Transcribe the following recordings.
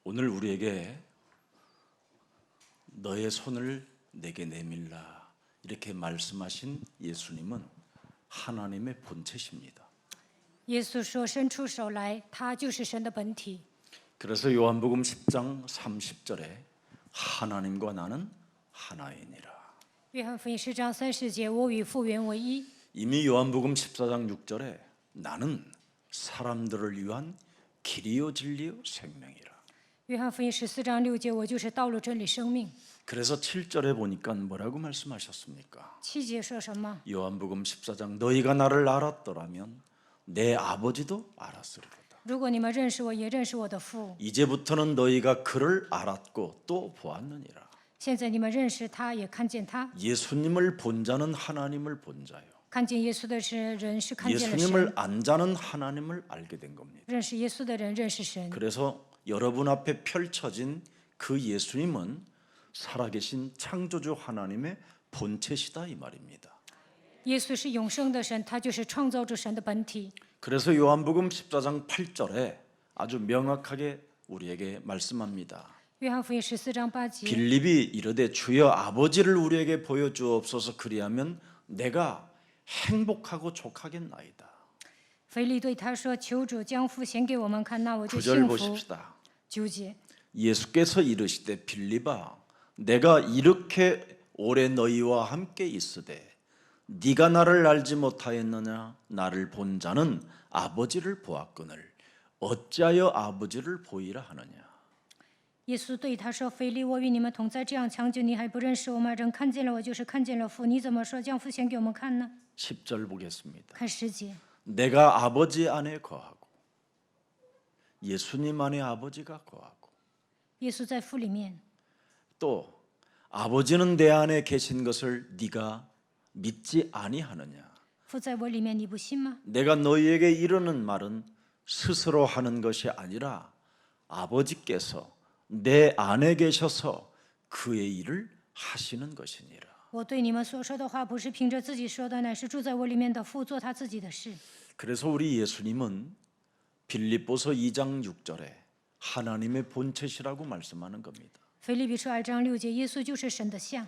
오늘 우리에게 너의 손을 내게 내밀라 이렇게 말씀하신 예수님은 하나님의 본체십니다. 耶稣说：“伸出手来，他就是神的本体。 그래서 요한복음 10장 30절에 하나님과 나는 하나이니라. 约翰福音10章30节：“我与父原为一。 이미 요한복음 14장 6절에 나는 사람들을 위한 길이요 진리요 생명이라. 约翰福音14章6节：“我就是道路、真理、生命。 그래서 7절에 보니까 뭐라고 말씀하셨습니까? 7节说什么？ 요한복음 14장 너희가 나를 알았더라면 내 아버지도 알았으리로다. 如果你们认识我，也认识我的父。 이제부터는 너희가 그를 알았고 또 보았느니라. 现在你们认识他，也看见他。 예수님을 본 자는 하나님을 본 자요. 看见耶稣的人是看见了 예수님을 神， 안 자는 하나님을 알게 된 겁니다. 认识耶稣的人认识神。 그래서 여러분 앞에 펼쳐진 그 예수님은 살아계신 창조주 하나님의 본체시다 이 말입니다. 耶稣是永生的神，他就是创造主神的本体。 그래서 요한복음 14장 8절에 아주 명확하게 우리에게 말씀합니다. 约翰福音14章8节。 빌립이 이르되 주여 아버지를 우리에게 보여주옵소서 그리하면 내가 행복하고 족하겠나이다. 腓利对他说：“求主将父显给我们看，那我就 9절 幸福。 보십시다. 9节， 예수께서 이르시되 빌립아 내가 이렇게 오래 너희와 함께 있으되 네가 나를 알지 못하였느냐 나를 본 자는 아버지를 보았거늘 어찌하여 아버지를 보이라 하느냐. 耶稣对他说：“腓利，我与你们同在这样长久，你还不认识我吗？人看见了我，就是看见了父。你怎么说将父显给我们看呢？” 10절 보겠습니다. 看10节， 내가 아버지 안에 거하고 예수님 안에 아버지가 거하고 耶稣在父里面， 또 아버지는 내 안에 계신 것을 네가 믿지 아니하느냐. 父在我里面，你不信吗？ 내가 너희에게 이르는 말은 스스로 하는 것이 아니라 아버지께서 내 안에 계셔서 그의 일을 하시는 것이니라. 我对你们所说的话，不是凭着自己说的，乃是住在我里面的父做他自己的事。 그래서 우리 예수님은 빌립보서 2장 6절에 하나님의 본체시라고 말씀하는 겁니다. 腓立比书2章6节，耶稣就是神的像，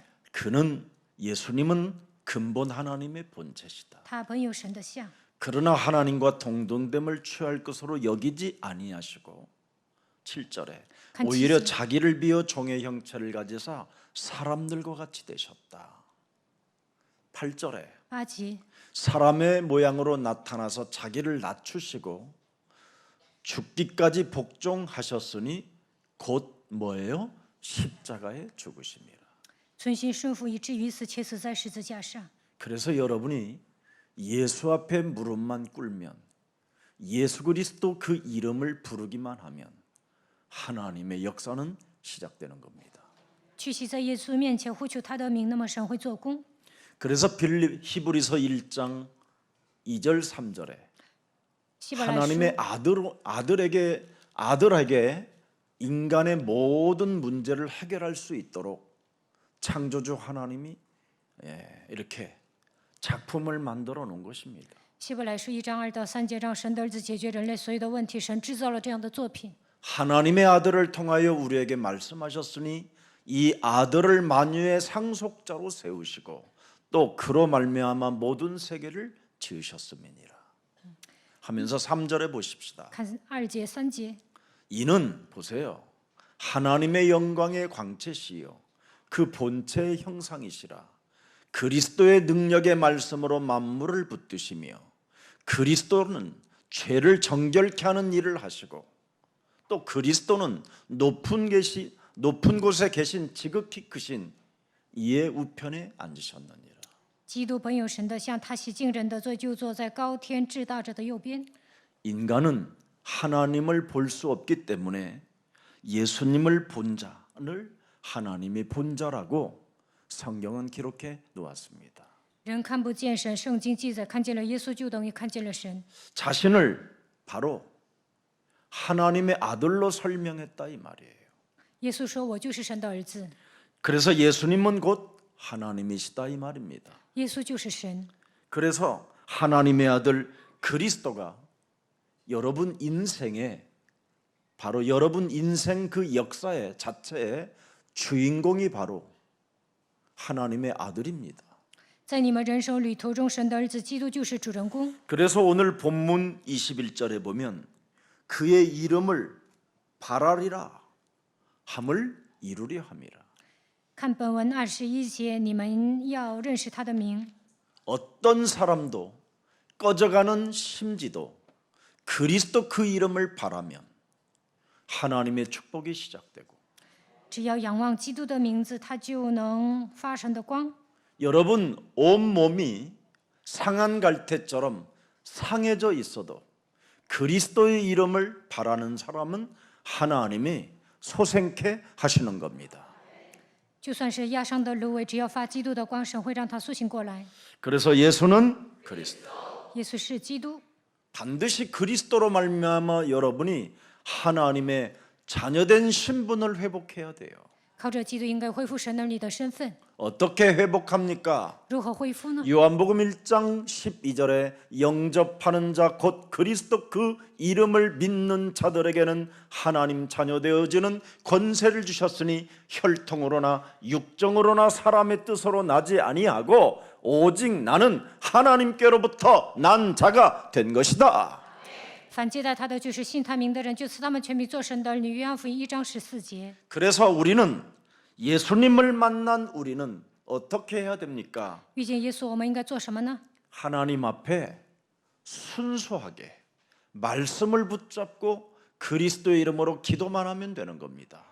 예수님은 근본 하나님의 본체시다. 他本有神的像， 그러나 하나님과 동등됨을 취할 것으로 여기지 아니하시고 7절에 오히려 자기를 비어 종의 형체를 가지사 사람들과 같이 되셨다. 8절에 8节， 사람의 모양으로 나타나서 자기를 낮추시고 죽기까지 복종하셨으니 곧 뭐예요? 십자가에 죽으심이라. 存心顺服以至于死，且死在十字架上。 그래서 여러분이 예수 앞에 무릎만 꿇으면 예수 그리스도 그 이름을 부르기만 하면 하나님의 역사는 시작되는 겁니다. 屈膝在耶稣面前呼求他的名，那么神会做工。 그래서 히브리서 1장 2절 3절에 希伯来书 하나님의 아들에게 인간의 모든 문제를 해결할 수 있도록 창조주 하나님이 이렇게 작품을 만들어 놓은 것입니다. 希伯来书1章2到3节，让神的儿子解决人类所有的问题。神制造了这样的作品。 하나님의 아들을 통하여 우리에게 말씀하셨으니 이 아들을 만유의 상속자로 세우시고 또 그로 말미암아 모든 세계를 지으셨음이니라 하면서 3절에 보십시다. 看2节、3节， 이는 보세요. 하나님의 영광의 광채시요 그 본체의 형상이시라. 그리스도의 능력의 말씀으로 만물을 붙드시며 그리스도는 죄를 정결케 하는 일을 하시고 또 그리스도는 높은 곳에 계신 지극히 크신 이의 우편에 앉으셨느니라. 基督本有神的像，他洗净人的罪，就坐在高天至大者的右边。 인간은 하나님을 볼 수 없기 때문에 예수님을 본 자를 하나님이 본 자라고 성경은 기록해 놓았습니다. 人看不见神，圣经记载看见了耶稣，就等于看见了神。 자신을 바로 하나님의 아들로 설명했다 이 말이에요. 耶稣说：“我就是神的儿子。 그래서 예수님은 곧 하나님이시다 이 말입니다. 耶稣就是神。 그래서 하나님의 아들 그리스도가 여러분 인생에 바로 여러분 인생 그 역사의 자체의 주인공이 바로 하나님의 아들입니다. 在你们人生旅途中，神的儿子基督就是主人公。 그래서 오늘 본문 21절에 보면 그의 이름을 바라리라 함을 이루려 함이라. 看本文21节，你们要认识他的名。 어떤 사람도 꺼져가는 심지도 그리스도 그 이름을 바라면 하나님의 축복이 시작되고 只要仰望基督的名字，他就能发神的光。 여러분 온몸이 상한 갈대처럼 상해져 있어도 그리스도의 이름을 바라는 사람은 하나님이 소생케 하시는 겁니다. 就算是压伤的芦苇，只要发基督的光，神会让他苏醒过来。 그래서 예수는 그리스도. 耶稣是基督， 반드시 그리스도로 말미암아 여러분이 하나님의 자녀된 신분을 회복해야 돼요. 靠着基督应该恢复神儿女的身份。 어떻게 회복합니까? 如何恢复呢？ 요한복음 1장 12절에 영접하는 자 곧 그리스도 그 이름을 믿는 자들에게는 하나님 자녀 되어지는 권세를 주셨으니 혈통으로나 육정으로나 사람의 뜻으로 나지 아니하고 오직 나는 하나님께로부터 난 자가 된 것이다. 凡接待他的，就是信他名的人，就赐他们权柄做神的儿女。约翰福音1章14节。 그래서 우리는 예수님을 만난 우리는 어떻게 해야 됩니까? 遇见耶稣，我们应该做什么呢？ 하나님 앞에 순수하게 말씀을 붙잡고 그리스도의 이름으로 기도만 하면 되는 겁니다.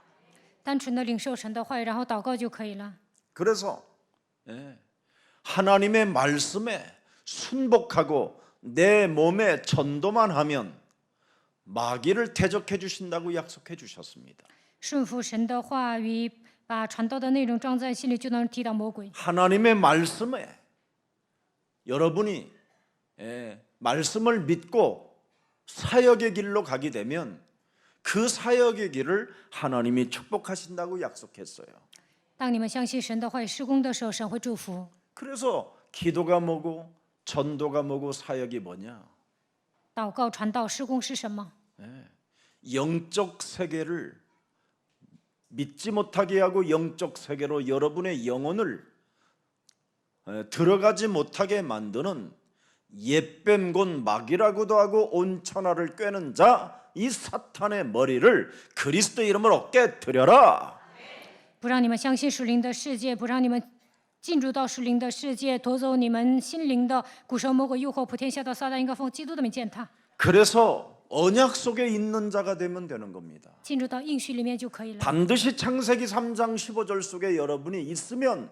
单纯的领受神的话语，然后祷告就可以了。 그래서 하나님의 말씀에 순복하고 내 몸에 전도만 하면 마귀를 대적해 주신다고 약속해 주셨습니다. 顺服神的话语，把传道的内容装在心里，就能抵挡魔鬼。 하나님의 말씀에 여러분이 말씀을 믿고 사역의 길로 가게 되면 그 사역의 길을 하나님이 축복하신다고 약속했어요. 当你们相信神的话语施工的时候，神会祝福。 그래서 기도가 뭐고 전도가 뭐고 사역이 뭐냐? 祷告、传道、施工是什么？ 영적 세계를 믿지 못하게 하고 영적 세계로 여러분의 영혼을 들어가지 못하게 만드는 옛뱀 곧 마귀라고도 하고 온 천하를 꿰는 자 이 사탄의 머리를 그리스도 이름으로 어깨에 들여라. 不让你们相信属灵的世界，不让你们进入到属灵的世界，夺走你们心灵的古蛇魔鬼诱惑，普天下的撒旦应该奉基督的名践踏。 그래서 언약 속에 있는 자가 되면 되는 겁니다. 进入到应许里面就可以了。 반드시 창세기 3장 15절 속에 여러분이 있으면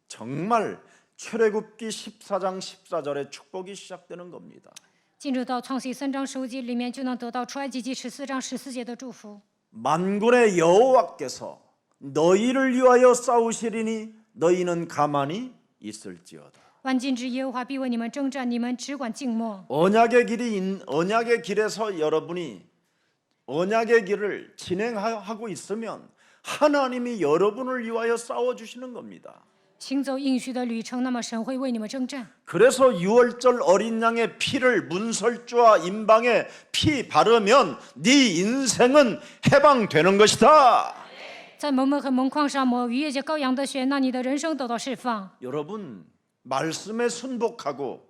정말 출애굽기 14장 14절의 축복이 시작되는 겁니다. 进入到创世3章15节里面，就能得到出埃及记14章14节的祝福。 만군의 여호와께서 너희를 위하여 싸우시리니 너희는 가만히 있을지어다. 万军之耶和华必为你们征战，你们只管静默。 언약의 길에서 여러분이 언약의 길을 진행하고 있으면 하나님이 여러분을 위하여 싸워 주시는 겁니다. 行走应许的旅程，那么神会为你们征战。 그래서 유월절 어린 양의 피를 문설주와 임방에 피 바르면 네 인생은 해방되는 것이다. 在蒙门和门框上抹逾越节羔羊的血，那你的人生得到释放。 여러분 말씀에 순복하고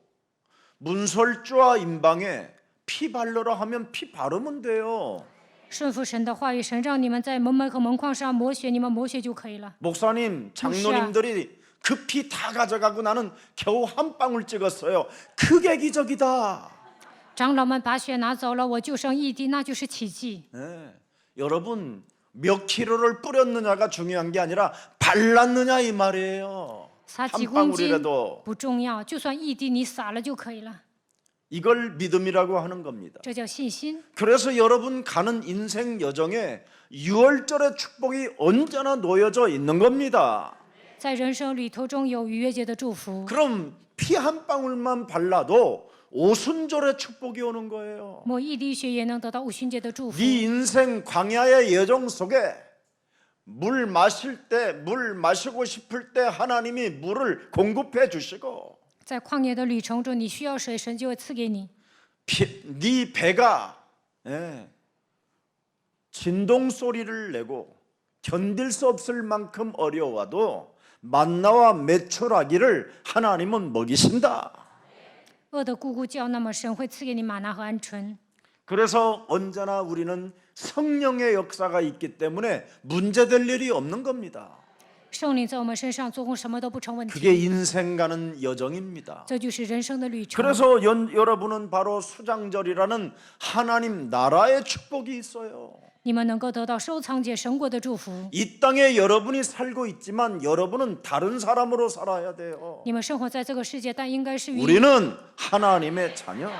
문설주와 임방에 피 바르라 하면 피 바르면 돼요. 顺服神的话语，神让你们在门门和门框上抹血，你们抹血就可以了。 목사님, 장로님들이 그 피 다 가져가고 나는 겨우 한 방울 찍었어요. 그게 기적이다. 长老们把血拿走了，我就剩一滴，那就是奇迹。 여러분 몇 킬로를 뿌렸느냐가 중요한 게 아니라 발랐느냐 이 말이에요. 撒 한 几公斤 방울이라도 不重要，就算一滴你撒了就可以了， 이걸 믿음이라고 하는 겁니다. 这叫信心。 그래서 여러분 가는 인생 여정에 유월절의 축복이 언제나 놓여져 있는 겁니다. 在人生旅途中有逾越节的祝福， 그럼 피 한 방울만 발라도 오순절의 축복이 오는 거예요. 抹一滴血也能得到五旬节的祝福。 네 인생 광야의 여정 속에 물 마시고 싶을 때 하나님이 물을 공급해 주시고 在旷野的旅程中，你需要水，神就会赐给你。 네 배가 진동 소리를 내고 견딜 수 없을 만큼 어려워도 만나와 메추라기를 하나님은 먹이신다. 饿得咕咕叫，那么神会赐给你玛纳和鹌鹑。 그래서 언제나 우리는 성령의 역사가 있기 때문에 문제될 일이 없는 겁니다. 圣灵在我们身上做工，什么都不成问 그게 题。 인생 가는 여정입니다. 这就是人生的旅程。 그래서 여러분은 바로 수장절이라는 하나님 나라의 축복이 있어요. 你们能够得到收藏节神国的祝福。 이 땅에 여러분이 살고 있지만 여러분은 다른 사람으로 살아야 돼요. 你们生活在这个世界，但应该是与 우리는 하나님의 자녀.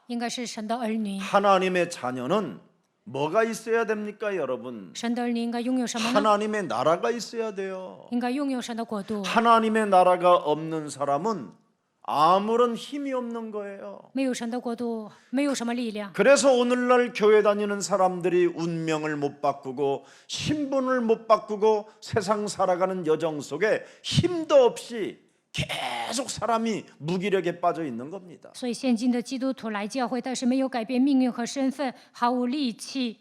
应该是神的儿女。 하나님의 자녀는 뭐가 있어야 됩니까, 여러분? 神的儿女应该拥有什么呢？ 하나님의 나라가 있어야 돼요. 应该拥有神的国度。 하나님의 나라가 없는 사람은 아무런 힘이 없는 거예요. 没有神的国度，没有什么力量。 그래서 오늘날 교회 다니는 사람들이 운명을 못 바꾸고 신분을 못 바꾸고 세상 살아가는 여정 속에 힘도 없이 계속 사람이 무기력에 빠져 있는 겁니다. 所以现今的基督徒来教会，但是没有改变命运和身份，毫无力气，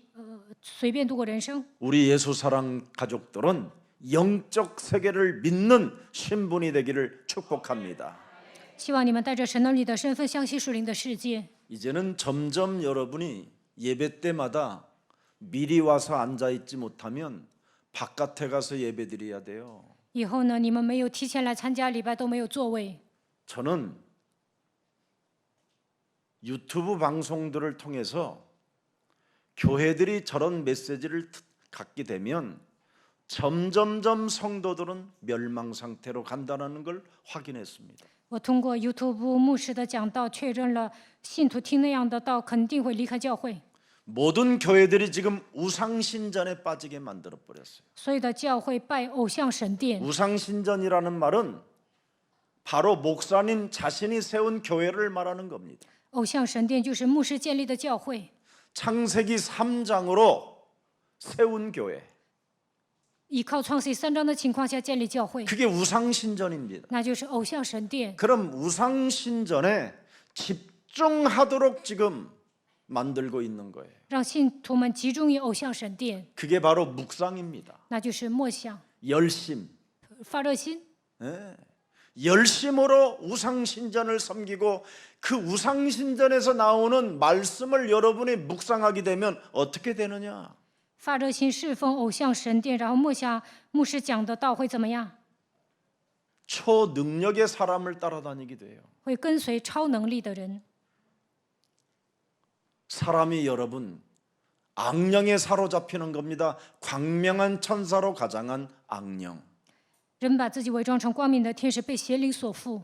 随便度过人生。 우리 예수 사랑 가족들은 영적 세계를 믿는 신분이 되기를 축복합니다. 希望你们带着神能力的身份，相信属灵的世界。 이제는 점점 여러분이 예배 때마다 미리 와서 앉아 있지 못하면 바깥에 가서 예배드려야 돼요. 以后呢，你们没有提前来参加礼拜，都没有座位。 저는 유튜브 방송들을 통해서 교회들이 저런 메시지를 갖게 되면 점점점 성도들은 멸망 상태로 간다는 걸 확인했습니다. 我通过 YouTube 牧师的讲道，确认了信徒听那样的道，肯定会离开教会。 모든 교회들이 지금 우상신전에 빠지게 만들어 버렸어요. 所有的教会拜偶像神殿， 우상신전이라는 말은 바로 목사님 자신이 세운 교회를 말하는 겁니다. 偶像神殿就是牧师建立的教会。 창세기 3장으로 세운 교회. 依靠创世3章的情况下建立教会， 그게 우상신전입니다. 那就是偶像神殿。 그럼 우상신전에 집중하도록 지금 만들고 있는 거예요. 让信徒们集中于偶像神殿， 그게 바로 묵상입니다. 那就是默想、 열심. 发热心， 예. 열심으로 우상신전을 섬기고 그 우상신전에서 나오는 말씀을 여러분이 묵상하게 되면 어떻게 되느냐? 发热心侍奉偶像神殿，然后默想牧师讲的道会怎么样？ 초능력의 사람을 따라다니게 돼요. 会跟随超能力的人。 사람이 여러분 악령에 사로잡히는 겁니다. 광명한 천사로 가장한 악령. 人把自己伪装成光明的天使，被邪灵所缚。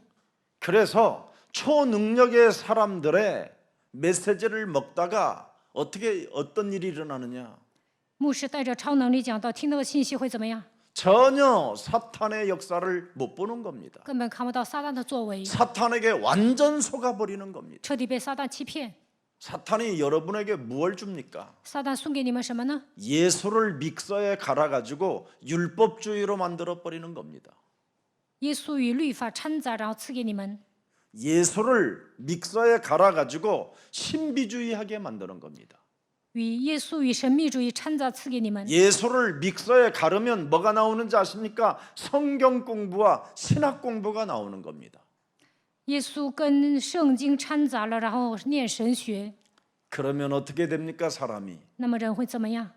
그래서 초능력의 사람들의 메시지를 먹다가 어떤 일이 일어나느냐? 牧师带着超能力讲道，听到的信息会怎么样？ 전혀 사탄의 역사를 못 보는 겁니다. 根本看不到撒旦的作为， 사탄에게 완전 속아버리는 겁니다. 彻底被撒旦欺骗。 사탄이 여러분에게 무엇을 줍니까? 撒旦送给你们什么呢？ 예수를 믹서에 갈아가지고 율법주의로 만들어버리는 겁니다. 耶稣与律法掺杂，然后赐给你们。 예수를 믹서에 갈아가지고 신비주의하게 만드는 겁니다. 与耶稣与神秘主义掺杂，赐给你们。 예수를 믹서에 가르면 뭐가 나오는지 아십니까? 성경 공부와 신학 공부가 나오는 겁니다. 耶稣跟圣经掺杂了，然后念神学， 그러면 어떻게 됩니까, 사람이? 那么人会怎么样？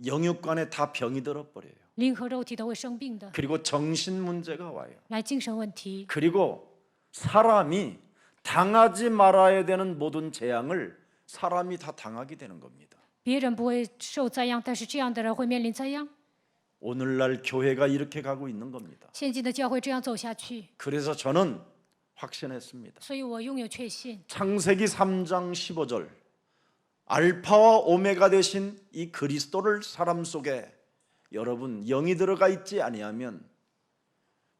영육간에 다 병이 들어버려요. 灵和肉体都会生病的， 그리고 정신 문제가 와요. 来精神问题。 그리고 사람이 당하지 말아야 되는 모든 재앙을 사람이 다 당하게 되는 겁니다. 别人不会受灾殃，但是这样的人会面临灾殃。 오늘날 교회가 이렇게 가고 있는 겁니다. 现今的教会这样走下去， 그래서 저는 확신했습니다. 所以我拥有确信。 창세기 3장 15절 알파와 오메가 되신 이 그리스도를 사람 속에 여러분 영이 들어가 있지 아니하면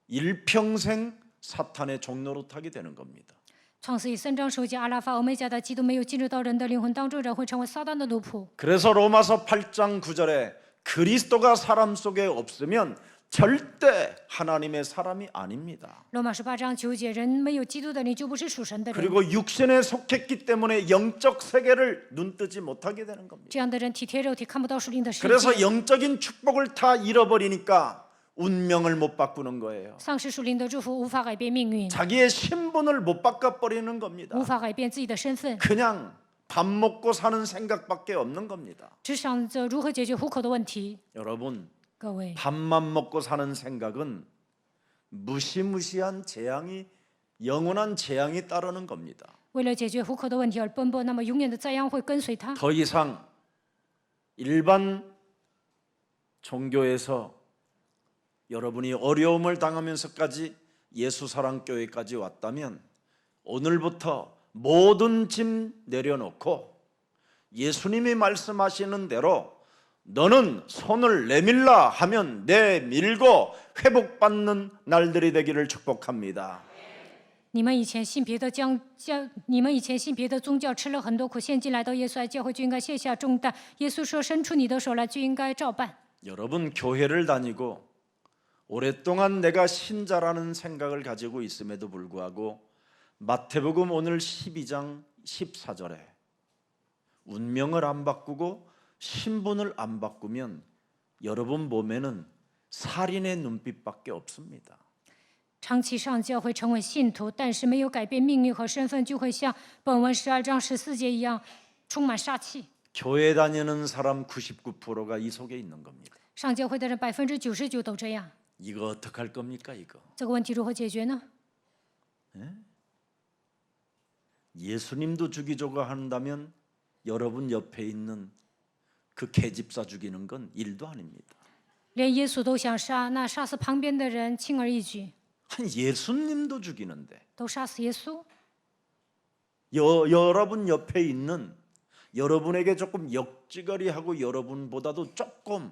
일평생 사탄의 종노릇하게 되는 겁니다. 创世以3章首节，阿拉法、欧美加的基督没有进入到人的灵魂当中，人会成为撒旦的奴仆。 그래서 로마서 8장 9절에 그리스도가 사람 속에 없으면 절대 하나님의 사람이 아닙니다. 罗马18章9节，人没有基督的灵就不是属神的人。 그리고 육신에 속했기 때문에 영적 세계를 눈뜨지 못하게 되는 겁니다. 这样的人体贴肉体，看不到属灵的世 그래서 界， 영적인 축복을 다 잃어버리니까 운명을 못 바꾸는 거예요. 丧失属灵的祝福，无法改变命运， 자기의 신분을 못 바꿔버리는 겁니다. 无法改变自己的身份， 그냥 밥 먹고 사는 생각밖에 없는 겁니다. 只想着如何解决糊口的问题。 여러분, 各位， 밥만 먹고 사는 생각은 무시무시한 재앙이 영원한 재앙이 따르는 겁니다. 为了解决糊口的问题而奔波，那么永远的灾殃会跟随他。 더 이상 일반 종교에서 여러분이 어려움을 당하면서까지 예수사랑교회까지 왔다면 오늘부터 모든 짐 내려놓고 예수님이 말씀하시는 대로 너는 손을 내밀라 하면 내밀고 회복받는 날들이 되기를 축복합니다. 你们以前信别的你们以前信别的宗教，吃了很多苦，现今来到耶稣爱教会就应该卸下重担。耶稣说：“伸出你的手来，就应该照办。” 여러분 교회를 다니고 오랫동안 내가 신자라는 생각을 가지고 있음에도 불구하고 마태복음 오늘 12장 14절에 운명을 안 바꾸고 신분을 안 바꾸면 여러분 몸에는 살인의 눈빛밖에 없습니다. 长期上教会成为信徒，但是没有改变命运和身份，就会像本文12章14节一样，充满杀气。 교회 다니는 사람 99%가 이 속에 있는 겁니다. 上教会的人99%都这样。 이거 어떡할 겁니까 이거? 这个问题如何解决呢？ 예수님도 죽이려고 한다면 여러분 옆에 있는 그 계집사 죽이는 건 일도 아닙니다. 连耶稣都想杀，那杀死旁边的人轻而易举， 한 예수님도 죽이는데 都杀死耶稣。 여러분 옆에 있는 여러분에게 조금 역지거리하고 여러분보다도 조금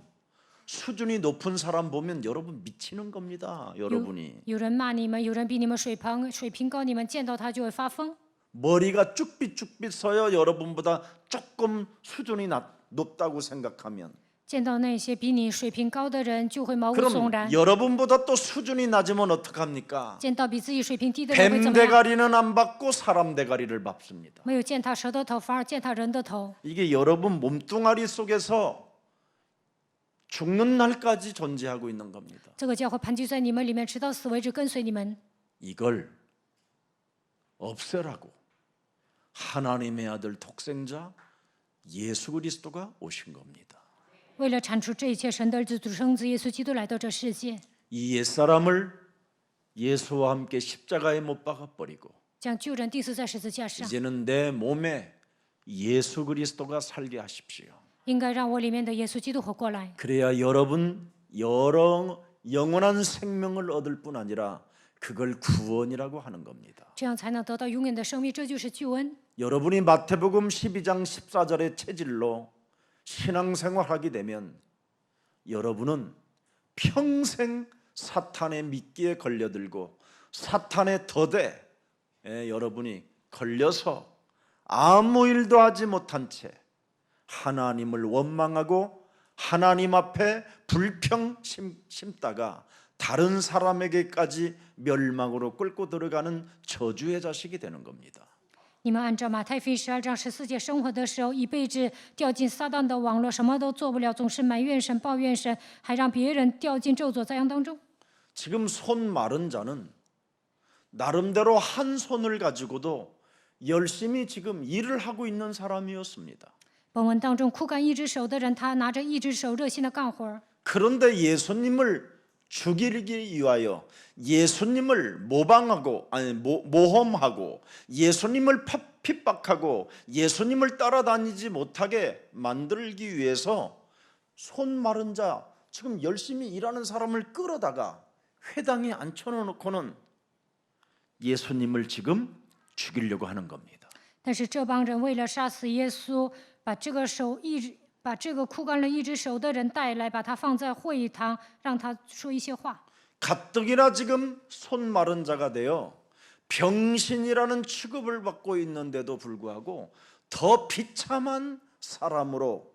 수준이 높은 사람 보면 여러분 미치는 겁니다. 여러분이 有人骂你们，有人比你们水平高，你们见到他就会发疯。 머리가 쭉빛쭉빛 서요. 여러분보다 조금 수준이 높다고 생각하면 见到那些比你水平高的人，就会毛骨悚 그럼 然； 여러분보다 또 수준이 낮으면 어떡합니까? 见到比自己水平低的人会 뱀 怎么样？ 대가리는 안 받고 사람 대가리를 밟습니다. 没有践踏蛇的头，反而践踏人的头。 이게 여러분 몸뚱아리 속에서 죽는 날까지 존재하고 있는 겁니다. 这个教会盘踞在你们里面，直到死为止，跟随你们。 이걸 없애라고 하나님의 아들 독생자 예수 그리스도가 오신 겁니다. 为了铲除这一切，神的儿子独生子耶稣基督来到这世界， 이 옛사람을 예수와 함께 십자가에 못 박아 버리고 将旧人钉死在十字架上。 이제는 내 몸에 예수 그리스도가 살게 하십시오. 应该让我里面的耶稣基督活过来， 그래야 여러분 영원한 생명을 얻을 뿐 아니라 그걸 구원이라고 하는 겁니다. 这样才能得到永远的生命，这就是救恩。 여러분이 마태복음 12장 14절의 체질로 신앙생활하게 되면 여러분은 평생 사탄의 미끼에 걸려들고 사탄의 덫에 여러분이 걸려서 아무 일도 하지 못한 채 하나님을 원망하고 하나님 앞에 불평 심다가 다른 사람에게까지 멸망으로 끌고 들어가는 저주의 자식이 되는 겁니다. 你们按照马太福音12章14节生活的时候，一辈子掉进撒旦的网络，什么都做不了，总是埋怨神、抱怨神，还让别人掉进咒诅灾殃当中。 지금 손 마른 자는 나름대로 한 손을 가지고도 열심히 지금 일을 하고 있는 사람이었습니다. 本文当中，枯干一只手的人，他拿着一只手热心的干活儿。 그런데 예수님을 죽이기 위하여 예수님을 모험하고 예수님을 핍박하고 예수님을 따라다니지 못하게 만들기 위해서 손 마른 자 지금 열심히 일하는 사람을 끌어다가 회당에 앉혀놓고는 예수님을 지금 죽이려고 하는 겁니다. 但是这帮人为了杀死耶稣，把这个枯干了一只手的人带来，把他放在会议堂，让他说一些话。 가뜩이나 지금 손 마른 자가 되어 병신이라는 취급을 받고 있는데도 불구하고 더 비참한 사람으로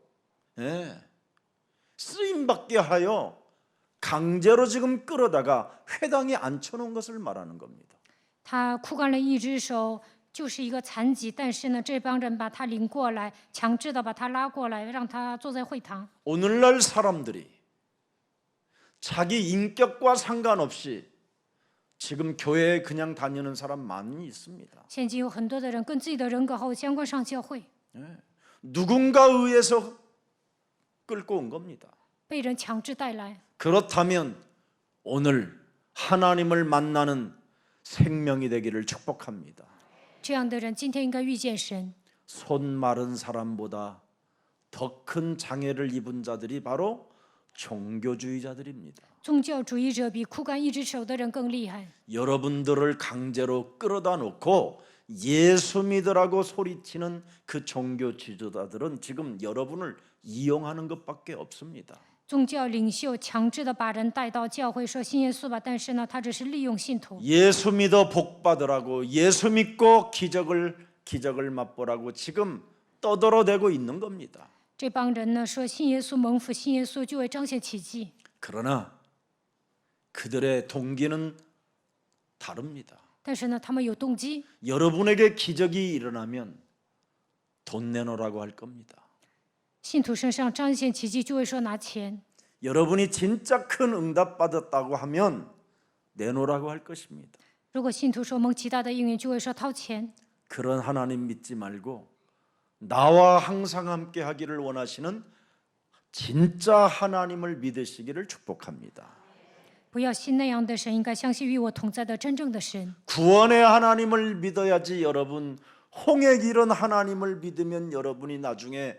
쓰임받게 하여 강제로 지금 끌어다가 회당에 앉혀놓은 것을 말하는 겁니다. 他枯干了一只手，就是一个残疾，但是呢，这帮人把他领过来，强制的把他拉过来，让他坐在会堂。 오늘날 사람들이 자기 인격과 상관없이 지금 교회에 그냥 다니는 사람 많이 있습니다. 现今有很多的人跟自己的人格毫无相关上教会， 누군가 의해서 끌고 온 겁니다. 被人强制带来。 그렇다면 오늘 하나님을 만나는 생명이 되기를 축복합니다. 这样的人今天应该遇见神。 손 마른 사람보다 더 큰 장애를 입은 자들이 바로 종교주의자들입니다. 宗教主义者比枯干一只手的人更厉害。 여러분들을 강제로 끌어다 놓고 예수 믿으라고 소리치는 그 종교 지도자들은 지금 여러분을 이용하는 것밖에 없습니다. 宗教领袖强制的把人带到教会说信耶稣吧，但是呢，他只是利用信徒。 예수 믿어 복 받으라고 예수 믿고 기적을 맛보라고 지금 떠들어대고 있는 겁니다. 这帮人呢说信耶稣蒙福，信耶稣就会彰显奇迹。 그러나 그들의 동기는 다릅니다. 但是呢，他们有动机。 여러분에게 기적이 일어나면 돈 내놓으라고 할 겁니다. 信徒身上彰显奇迹，就会说拿钱。 여러분이 진짜 큰 응답 받았다고 하면 내놓으라고 할 것입니다. 如果信徒说蒙极大的应允，就会说掏钱。 그런 하나님 믿지 말고 나와 항상 함께 하기를 원하시는 진짜 하나님을 믿으시기를 축복합니다. 不要信那样的神，应该相信与我同在的真正的神。 구원의 하나님을 믿어야지 여러분. 홍해 이런 하나님을 믿으면 여러분이 나중에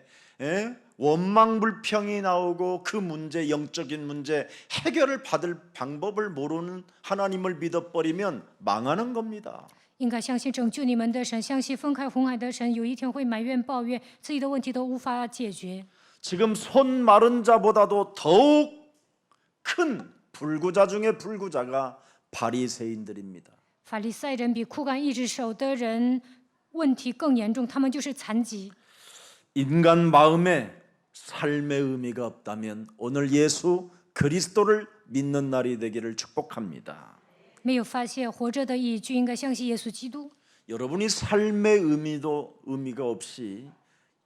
원망불평이 나오고 그 문제, 영적인 문제 해결을 받을 방법을 모르는 하나님을 믿어버리면 망하는 겁니다. 应该相信拯救你们的神，相信分开红海的神，有一天会埋怨抱怨，自己的问题都无法解决。 지금 손 마른 자보다도 더욱 큰 불구자 중에 불구자가 바리새인들입니다. 法利赛人比枯干一只手的人问题更严重，他们就是残疾。 인간 마음에 삶의 의미가 없다면 오늘 예수 그리스도를 믿는 날이 되기를 축복합니다. 没有发现活着的意义，就应该相信耶稣基督。 여러분이 삶의 의미가 없이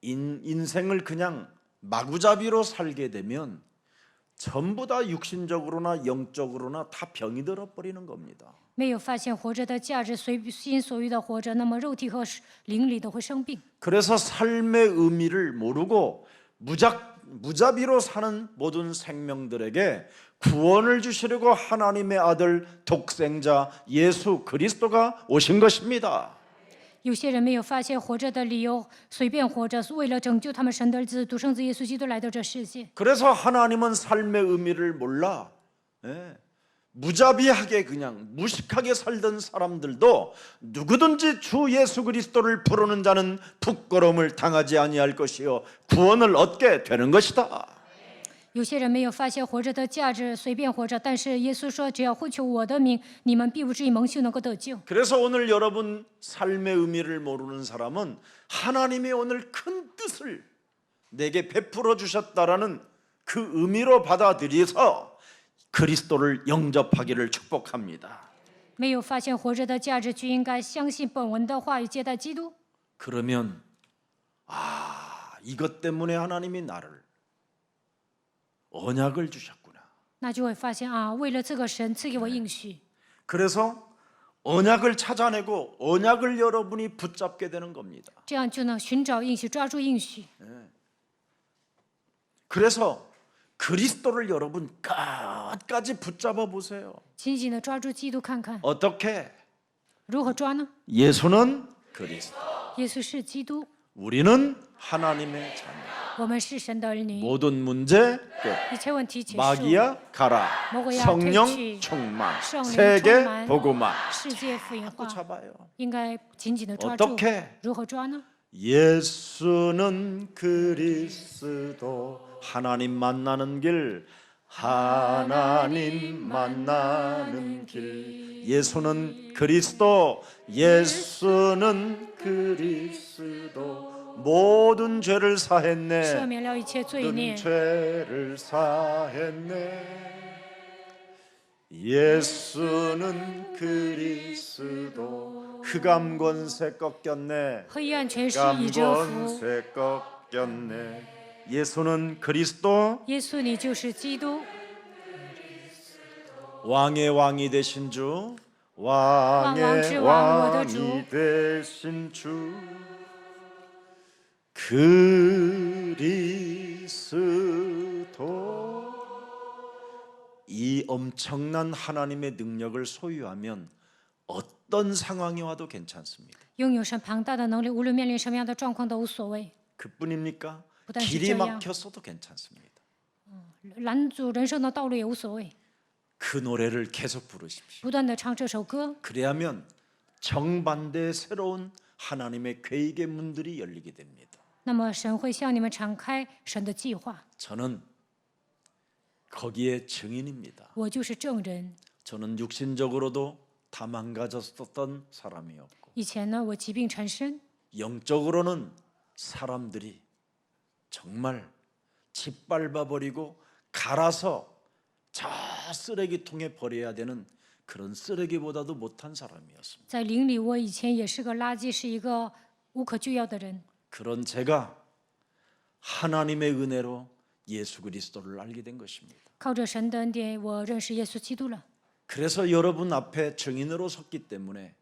인생을 그냥 마구잡이로 살게 되면 전부 다 육신적으로나 영적으로나 다 병이 들어버리는 겁니다. 没有发现活着的价值，随心所欲的活着，那么肉体和灵里都会生病。 그래서 삶의 의미를 모르고 무자비로 사는 모든 생명들에게 구원을 주시려고 하나님의 아들 독생자 예수 그리스도가 오신 것입니다. 有些人没有发现活着的理由，随便活着，为了拯救他们神的儿子独生子耶稣基督来到这世界。 그래서 하나님은 삶의 의미를 몰라 무자비하게 그냥 무식하게 살던 사람들도 누구든지 주 예수 그리스도를 부르는 자는 부끄러움을 당하지 아니할 것이요 구원을 얻게 되는 것이다. 有些人没有发现活着的价值，随便活着。但是耶稣说，只要呼求我的名，你们必不至于蒙羞，能够得救。 그래서 오늘 여러분 삶의 의미를 모르는 사람은 하나님이 오늘 큰 뜻을 내게 베풀어 주셨다라는 그 의미로 받아들여서 그리스도를 영접하기를 축복합니다. 没有发现活着的价值，就应该相信本文的话语，接待基督。 그러면 이것 때문에 하나님이 나를 언약을 주셨구나. 那就会发现啊，为了这个神赐给我应许， 그래서 언약을 찾아내고 언약을 여러분이 붙잡게 되는 겁니다. 这样就能寻找应许，抓住应许。 그래서 그리스도를 여러분 끝까지 붙잡아 보세요. 紧紧的抓住基督，看看 어떻게? 如何抓呢？ 예수는 그리스도, 耶稣是基督， 우리는 하나님의 자녀. 我们是神的儿女， 모든 문제 끝. 一切问题结束。 마귀야 가라. 먹어야 성령 퇴치. 충만. 성령 세계 충만. 복음화. 世界福音化 잡아요. 应该紧紧的抓住。 어떻게? 如何抓呢？ 예수는 그리스도 하나님 만나는 길 하나님 만나는 길 예수는 그리스도 예수는 그리스도 모든 죄를 赦 사했네 免了一切罪 모든 孽， 죄를 사했네 예수는 그리스도. 흑암 권세 꺾였네. 黑暗权势 흑암 已折服。 권세 꺾였네. 예수는 그리스도. 耶稣，你就是基督， 왕의 왕이 되신 주. 王之 왕의 王，我的主。 왕이 되신 주. 그리스도. 이 엄청난 하나님의 능력을 소유하면 어떤 상황이 와도 괜찮습니다. 拥有神庞大的能力，无论面临什么样的状况都无所谓。 그뿐입니까? 부단 길이 진짜야. 막혔어도 괜찮습니다. 拦阻人生的道路也无所谓， 그 노래를 계속 부르십시오. 不断的唱这首歌， 그래야면 정반대의 새로운 하나님의 계획의 문들이 열리게 됩니다. 那么神会向你们敞开神的计划。 저는 거기에 증인입니다. 我就是证人。 저는 육신적으로도 다 망가졌었던 사람이었고 以前呢，我疾病缠身， 영적으로는 사람들이 정말 짓밟아버리고 갈아서 저 쓰레기통에 버려야 되는 그런 쓰레기보다도 못한 사람이었습니다. 在灵里，我以前也是个垃圾，是一个无可救药的人。 그런 제가 하나님의 은혜로 예수 그리스도를 알게 된 것입니다. 靠着神的恩典，我认识耶稣基督了。 그래서 여러분 앞에 증인으로 섰기 때문에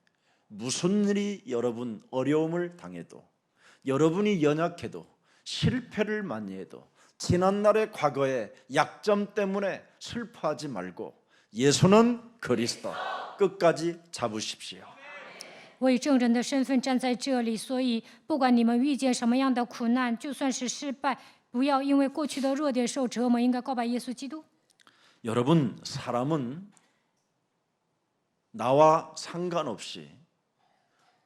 무슨 일이 여러분 어려움을 당해도 여러분이 연약해도 실패를 많이 해도 지난날의 과거의 약점 때문에 슬퍼하지 말고 예수는 그리스도 끝까지 잡으십시오. 我以证人的身份站在这里，所以不管你们遇见什么样的苦难，就算是失败，不要因为过去的弱点受折磨，应该告白耶稣基督。 여러분 사람은 나와 상관없이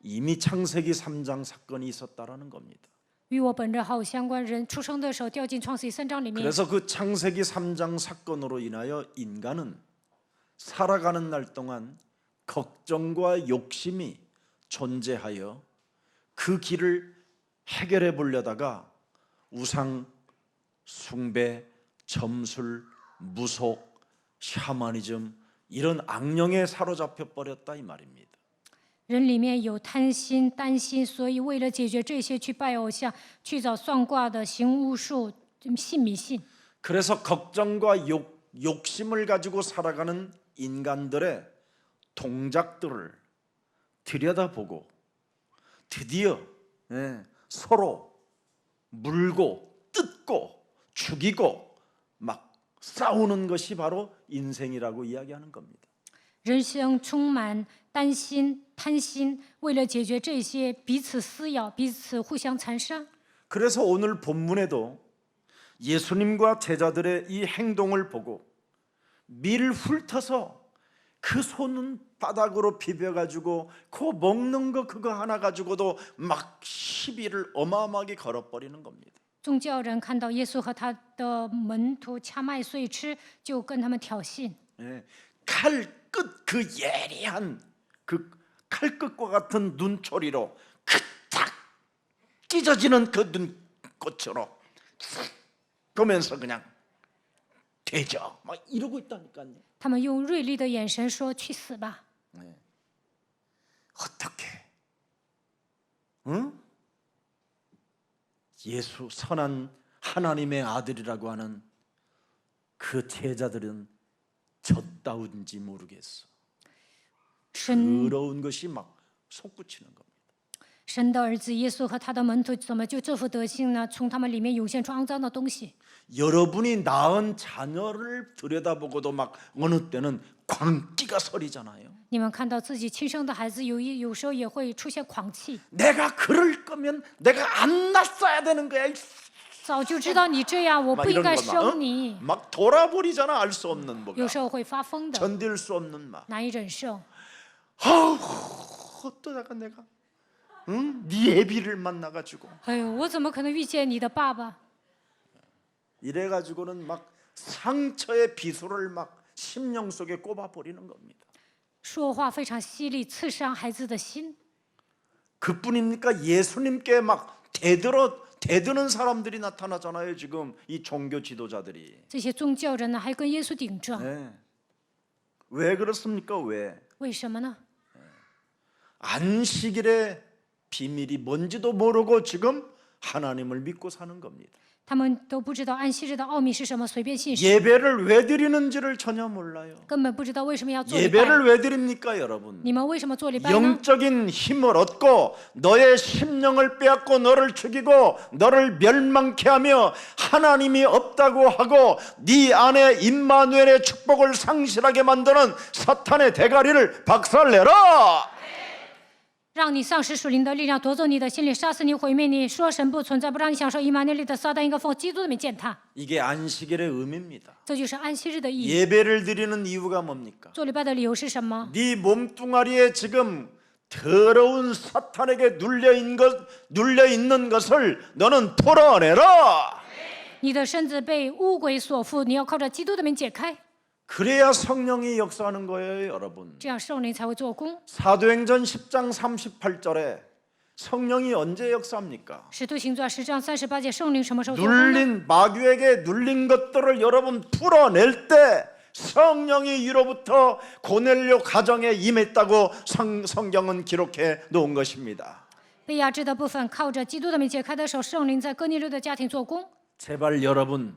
이미 창세기 3장 사건이 있었다라는 겁니다. 与我本人毫无相关，人出生的时候掉进创世记3章里面， 그래서 그 창세기 3장 사건으로 인하여 인간은 살아가는 날 동안 걱정과 욕심이 존재하여 그 길을 해결해 보려다가 우상 숭배, 점술, 무속, 샤머니즘 이런 악령에 사로잡혀 버렸다 이 말입니다. 人里面有贪心、担心，所以为了解决这些，去拜偶像，去找算卦的，行巫术，信迷信。 그래서 걱정과 욕심을 가지고 살아가는 인간들의 동작들을 들여다보고 드디어 서로 물고 뜯고 죽이고 막 싸우는 것이 바로 인생이라고 이야기하는 겁니다. 人生充满担心、贪心，为了解决这些，彼此撕咬，彼此互相残杀。 그래서 오늘 본문에도 예수님과 제자들의 이 행동을 보고 밀 훑어서 그 손은 바닥으로 비벼가지고 그 먹는 거 그거 하나 가지고도 막 시비를 어마어마하게 걸어버리는 겁니다. 宗教人看到耶稣和他的门徒掐麦穗吃，就跟他们挑衅。 칼끝 그 예리한 그 칼끝과 같은 눈초리로 그탁 찢어지는 그 눈꽃으로 그러면서 그냥 되죠 막 이러고 있다니까요. 他们用锐利的眼神说：“去死吧！” 어떻게? 응? 예수 선한 하나님의 아들이라고 하는 그 제자들은 졌다운지 모르겠어. 神 더러운 것이 막 솟구치는 겁니다. 神的儿子耶稣和他的门徒怎么就这副德性呢？从他们里面涌现出肮脏的东西。 여러분이 낳은 자녀를 들여다보고도 막 어느 때는 광기가 서리잖아요. 你们看到自己亲生的孩子，有时候也会出现狂气。 내가 그럴 거면 내가 안 낳았어야 되는 거야. 早就知道你这样，我 막 不应 이런 该 거 生你。 막 돌아버리잖아. 알 수 없는 뭐가 有时候会发疯的， 견딜 수 없는 막. 难以忍受。 아우 어떠다가 내가 응? 네 애비를 만나가지고 哎呦，我怎么可能遇见你的爸爸？ 이래가지고는 막 상처의 비수를 막 심령 속에 꼽아버리는 겁니다. 说话非常犀利，刺伤孩子的心。 그뿐입니까? 예수님께 막 대드는 사람들이 나타나잖아요. 지금 이 종교 지도자들이. 这些宗教人呢，还跟耶稣顶撞。 네. 왜 그렇습니까? 왜? 为什么呢？ 안식일의 비밀이 뭔지도 모르고 지금 하나님을 믿고 사는 겁니다. 他们都不知道安息日的奥秘是什么，随便信神， 예배를 왜 드리는지를 전혀 몰라요. 根本不知道为什么要做礼拜。 예배를 왜 드립니까, 여러분? 你们为什么做礼拜呢？ 영적인 힘을 얻고 너의 심령을 빼앗고 너를 죽이고 너를 멸망케 하며 하나님이 없다고 하고 네 안에 임마누엘의 축복을 상실하게 만드는 사탄의 대가리를 박살내라. 让你丧失属灵的力量，夺走你的心灵，杀死你，毁灭你。说神不存在，不让你享受以马内利的撒旦应该奉基督的名践踏。 이게 안식일의 의미입니다. 这就是安息日的意义。 예배를 드리는 이유가 뭡니까? 做礼拜的理由是什么？ 네 몸뚱아리에 지금 더러운 사탄에게 눌려 있는 것을 너는 풀어내라. 你的身子被污鬼所缚，你要靠着基督的名解开， 그래야 성령이 역사하는 거예요, 여러분. 这样圣灵才会做工。 사도행전 10장 38절에 성령이 언제 역사합니까? 使徒行传10章38节，圣灵什么时候做工呢？ 눌린 마귀에게 눌린 것들을 여러분 풀어낼 때 성령이 위로부터 고넬료 가정에 임했다고 성경은 기록해 놓은 것입니다. 被压制的部分靠着基督的名解开的时候，圣灵在哥尼流的家庭做工。 제발 여러분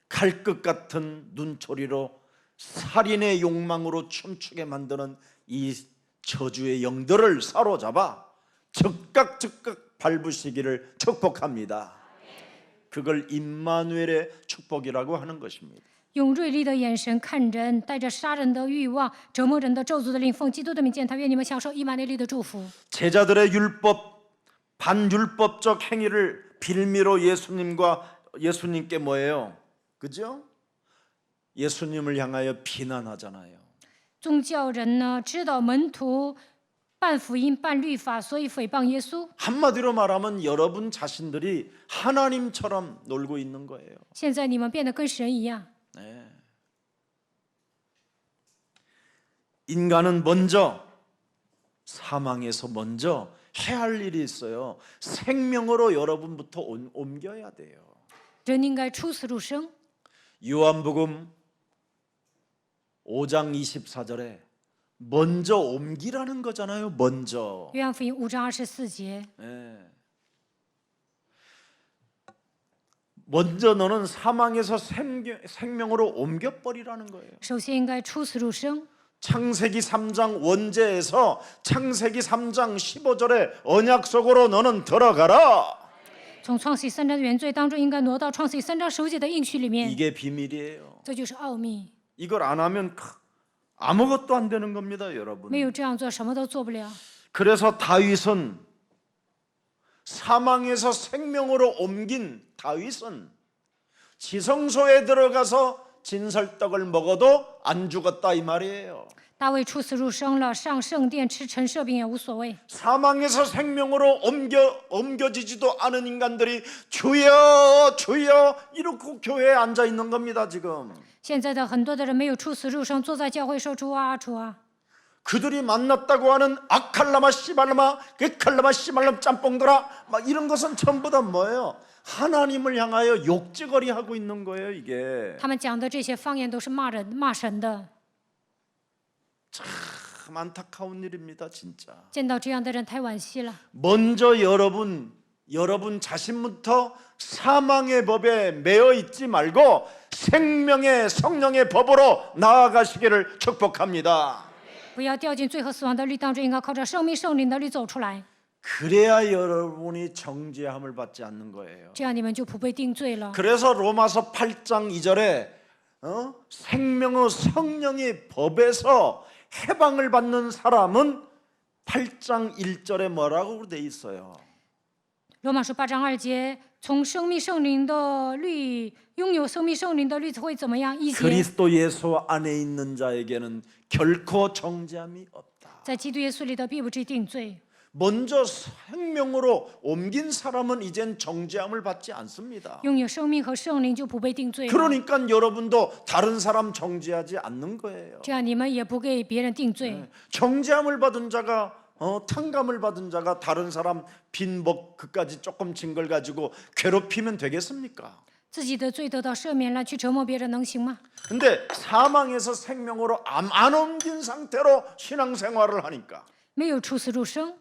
칼끝 같은 눈초리로 살인의 욕망으로 춤추게 만드는 이 저주의 영들을 사로잡아 즉각 밟으시기를 축복합니다. 그걸 임마누엘의 축복이라고 하는 것입니다. 用锐利的眼神看人，带着杀人的欲望、折磨人的咒诅的灵，奉基督的名践踏。愿你们享受以马内利的祝福。 제자들의 반율법적 행위를 빌미로 예수님께 뭐예요? 그죠? 예수님을 향하여 비난하잖아요. 宗教人呢，知道门徒半福音半律法，所以诽谤耶稣。 한마디로 말하면 여러분 자신들이 하나님처럼 놀고 있는 거예요. 现在你们变得跟神一样。 네. 인간은 먼저 사망에서 먼저 해야 할 일이 있어요. 생명으로 여러분부터 옮겨야 돼요. 人应该出死入生。 요한복음 5장 24절에 먼저 옮기라는 거잖아요. 먼저. 约翰福音5章24节， 네. 먼저 너는 사망에서 생명으로 옮겨버리라는 거예요. 首先应该出死入生。 창세기 3장 원제에서 창세기 3장 15절에 언약 속으로 너는 들어가라. 从创世3章的原罪当中，应该挪到创世3章10节的应许里面。 이게 비밀이에요. 这就是奥秘。 이걸 안 하면 아무것도 안 되는 겁니다, 没 여러분. 有这样做，什么都做不了。 그래서 다윗은 사망에서 생명으로 옮긴 다윗은 지성소에 들어가서 진설떡을 먹어도 안 죽었다 이 말이에요. 大卫出死入生了，上圣殿吃陈设饼也无所谓。 사망에서 생명으로 옮겨지지도 않은 인간들이 주여 주여 이러고 교회에 앉아 있는 겁니다, 지금. 现在的很多的人没有出死入生，坐在教会说主啊主啊。 그들이 만났다고 하는 아칼라마 씨발라마 게칼라마 씨발람 짬뽕들아 막 이런 것은 전부 다 뭐예요? 하나님을 향하여 욕지거리 하고 있는 거예요, 이게. 他们讲的这些方言都是骂人、骂神的。 참 안타까운 일입니다, 진짜. 见到这样的人太惋惜了。 먼저 여러분 자신부터 사망의 법에 매여 있지 말고 생명의 성령의 법으로 나아가시기를 축복합니다. 不要掉进罪和死亡的律当中，应该靠着生命圣灵的律走出来， 그래야 여러분이 정죄함을 받지 않는 거예요. 这样你们就不被定罪了。 그래서 로마서 8장 2절에 생명의 성령의 법에서 해방을 받는 사람은 8장 1절에 뭐라고 돼 있어요? 罗马书8章2节，从生命圣灵的律拥有生命圣灵的律会怎么样？1节， 그리스도 예수 안에 있는 자에게는 결코 정죄함이 없다. 在基督耶稣里的必不至定罪。 먼저 생명으로 옮긴 사람은 이젠 정죄함을 받지 않습니다. 拥有生命和圣灵就不被定罪了， 그러니까 여러분도 다른 사람 정죄하지 않는 거예요. 这样你们也不给别人定罪。 정죄함을 받은 자가 탕감을 받은 자가 다른 사람 빈복 그까지 조금 진 걸 가지고 괴롭히면 되겠습니까? 自己的罪得到赦免了，去折磨别人能行吗？ 근데 사망에서 생명으로 안 옮긴 상태로 신앙생활을 하니까 没有出死入生，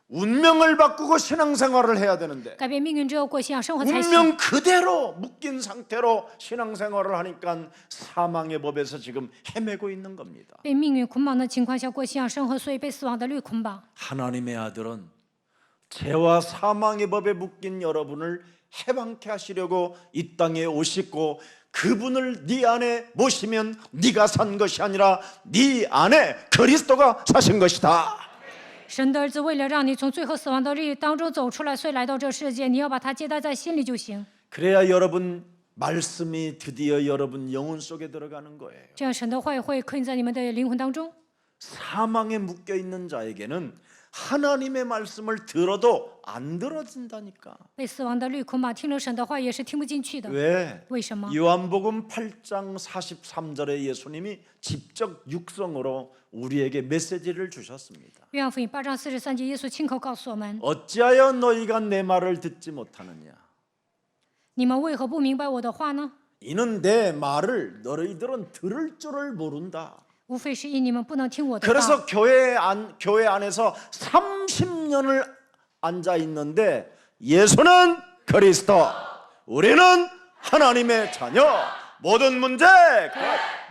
운명을 바꾸고 신앙생활을 해야 되는데 改变命运之后过信仰生活才行。 운명 그대로 묶인 상태로 신앙생활을 하니까 사망의 법에서 지금 헤매고 있는 겁니다. 被命运捆绑的情况下过信仰生活，所以被死亡的律捆绑。 하나님의 아들은 죄와 사망의 법에 묶인 여러분을 해방케 하시려고 이 땅에 오시고 그분을 네 안에 모시면 네가 산 것이 아니라 네 안에 그리스도가 사신 것이다. 神的儿子为了让你从最后死亡的律当中走出来，所以来到这世界。你要把他接待在心里就行。 그래야 여러분 말씀이 드디어 여러분 영혼 속에 들어가는 거예요. 这样神的话语会刻印在你们的灵魂当中。 사망에 묶여 있는 자에게는 하나님의 말씀을 들어도 안 들어진다니까. 被死亡的律捆绑，听了神的话也是听不进去的。 왜? 为什么？ 요한복음 8장 43절에 예수님이 직접 육성으로 우리에게 메시지를 주셨습니다. 约翰福音8章43节，耶稣亲口告诉我们： 어찌하여 너희가 내 말을 듣지 못하느냐? 你们为何不明白我的话呢？ 이는 내 말을 너희들은 들을 줄을 모른다. 无非是因你们不能听我的道。 그래서 교회 안에서 30년을 앉아 있는데 예수는 그리스도, 우리는 하나님의 자녀. 모든 문제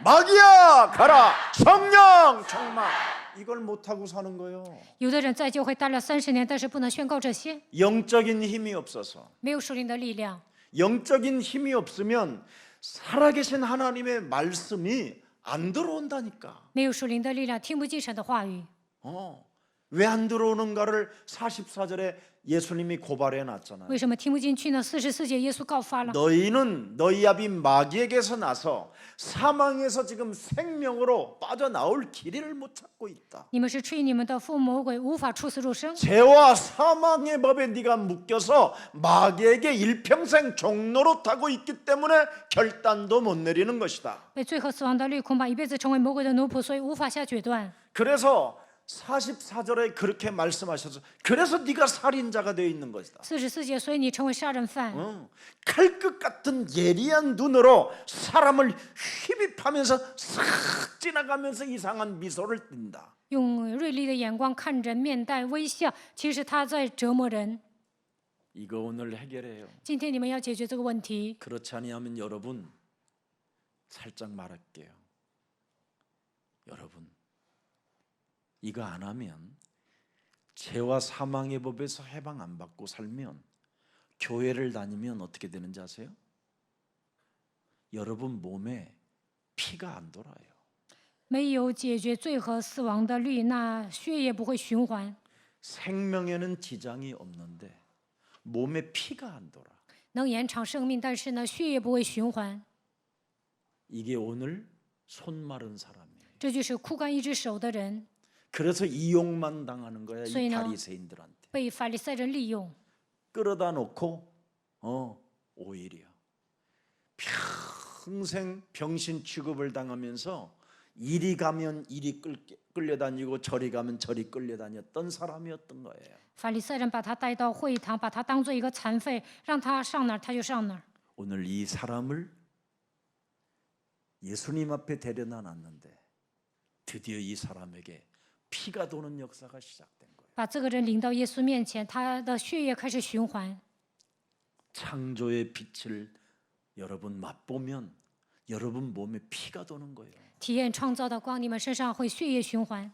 마귀야 가라, 성령 충만. 이걸 못 하고 사는 거예요. 有的人在教会待了30年，但是不能宣告这些， 영적인 힘이 없어서. 没有属灵的力量。 영적인 힘이 없으면 살아계신 하나님의 말씀이 안 들어온다니까. 没有属灵的力量，听不进神的话语。 왜 안 들어오는가를 44절에 예수님이 고발해 놨잖아요. 为什么听不进去呢？44节耶稣告发了， 너희는 너희 아비 마귀에게서 나서 사망에서 지금 생명으로 빠져나올 길을 못 찾고 있다. 你们是出于你们的父魔鬼，无法出死入生。 죄와 사망의 법에 네가 묶여서 마귀에게 일평생 종로로 타고 있기 때문에 결단도 못 내리는 것이다. 被罪和死亡的律捆绑，一辈子成为魔鬼的奴仆，所以无法下决断。 그래서 44절에 그렇게 말씀하셔서 그래서 네가 살인자가 되어 있는 것이다. 44节，所以你成为杀人犯。 칼끝 같은 예리한 눈으로 사람을 휘비하면서 싹 지나가면서 이상한 미소를 띈다. 用锐利的眼光看人，面带微笑，其实他在折磨人。 이거 오늘 해결해요. 今天你们要解决这个问题， 그렇지 아니하면 여러분 살짝 말할게요. 여러분 이거 안 하면 죄와 사망의 법에서 해방 안 받고 살면 교회를 다니면 어떻게 되는지 아세요? 여러분 몸에 피가 안 돌아요. 没有解决罪和死亡的律，那血液不会循环。 생명에는 지장이 없는데 몸에 피가 안 돌아. 能延长生命，但是呢，血液不会循环。 이게 오늘 손 마른 사람이에요. 这就是枯干一只手的人， 그래서 이용만 당하는 거야, 이 소위나. 바리새인들한테. 被法利赛人利用。 끌어다 놓고 오히려 평생 병신 취급을 당하면서 이리 가면 이리 끌려다니고 저리 가면 저리 끌려다녔던 사람이었던 거예요. 法利赛人把他带到会堂，把他当做一个残废，让他上哪儿他就上哪儿。 오늘 이 사람을 예수님 앞에 데려다 놨는데 드디어 이 사람에게 피가 도는 역사가 시작된 거예요. 把这个人领到耶稣面前，他的血液开始循环。 창조의 빛을 여러분 맛보면 여러분 몸에 피가 도는 거예요. 体验创造的光，你们身上会血液循环。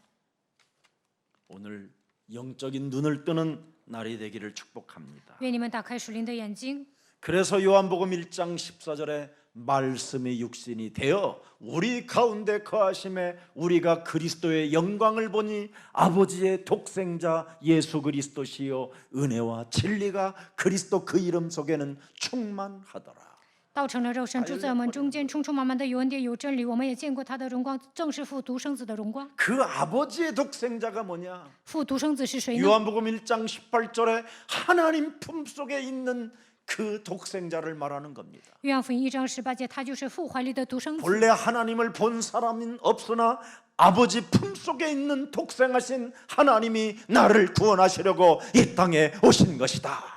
오늘 영적인 눈을 뜨는 날이 되기를 축복합니다. 愿你们打开属灵的眼睛。 그래서 요한복음 1장 14절에 말씀이 육신이 되어 우리 가운데 거하심에 우리가 그리스도의 영광을 보니 아버지의 독생자 예수 그리스도시요 은혜와 진리가 그리스도 그 이름 속에는 충만하더라. 道成了肉身，住在我们中间，充充满满的有恩典有真理。我们也见过他的荣光，正是父独生子的荣光。 그 아버지의 독생자가 뭐냐? 父独生子是谁呢？ 요한복음 1장 18절에 하나님 품속에 있는 그 독생자를 말하는 겁니다. 约翰福音1章18节，他就是父怀里的独生子。 본래 하나님을 본 사람은 없으나 아버지 품속에 있는 독생하신 하나님이 나를 구원하시려고 이 땅에 오신 것이다.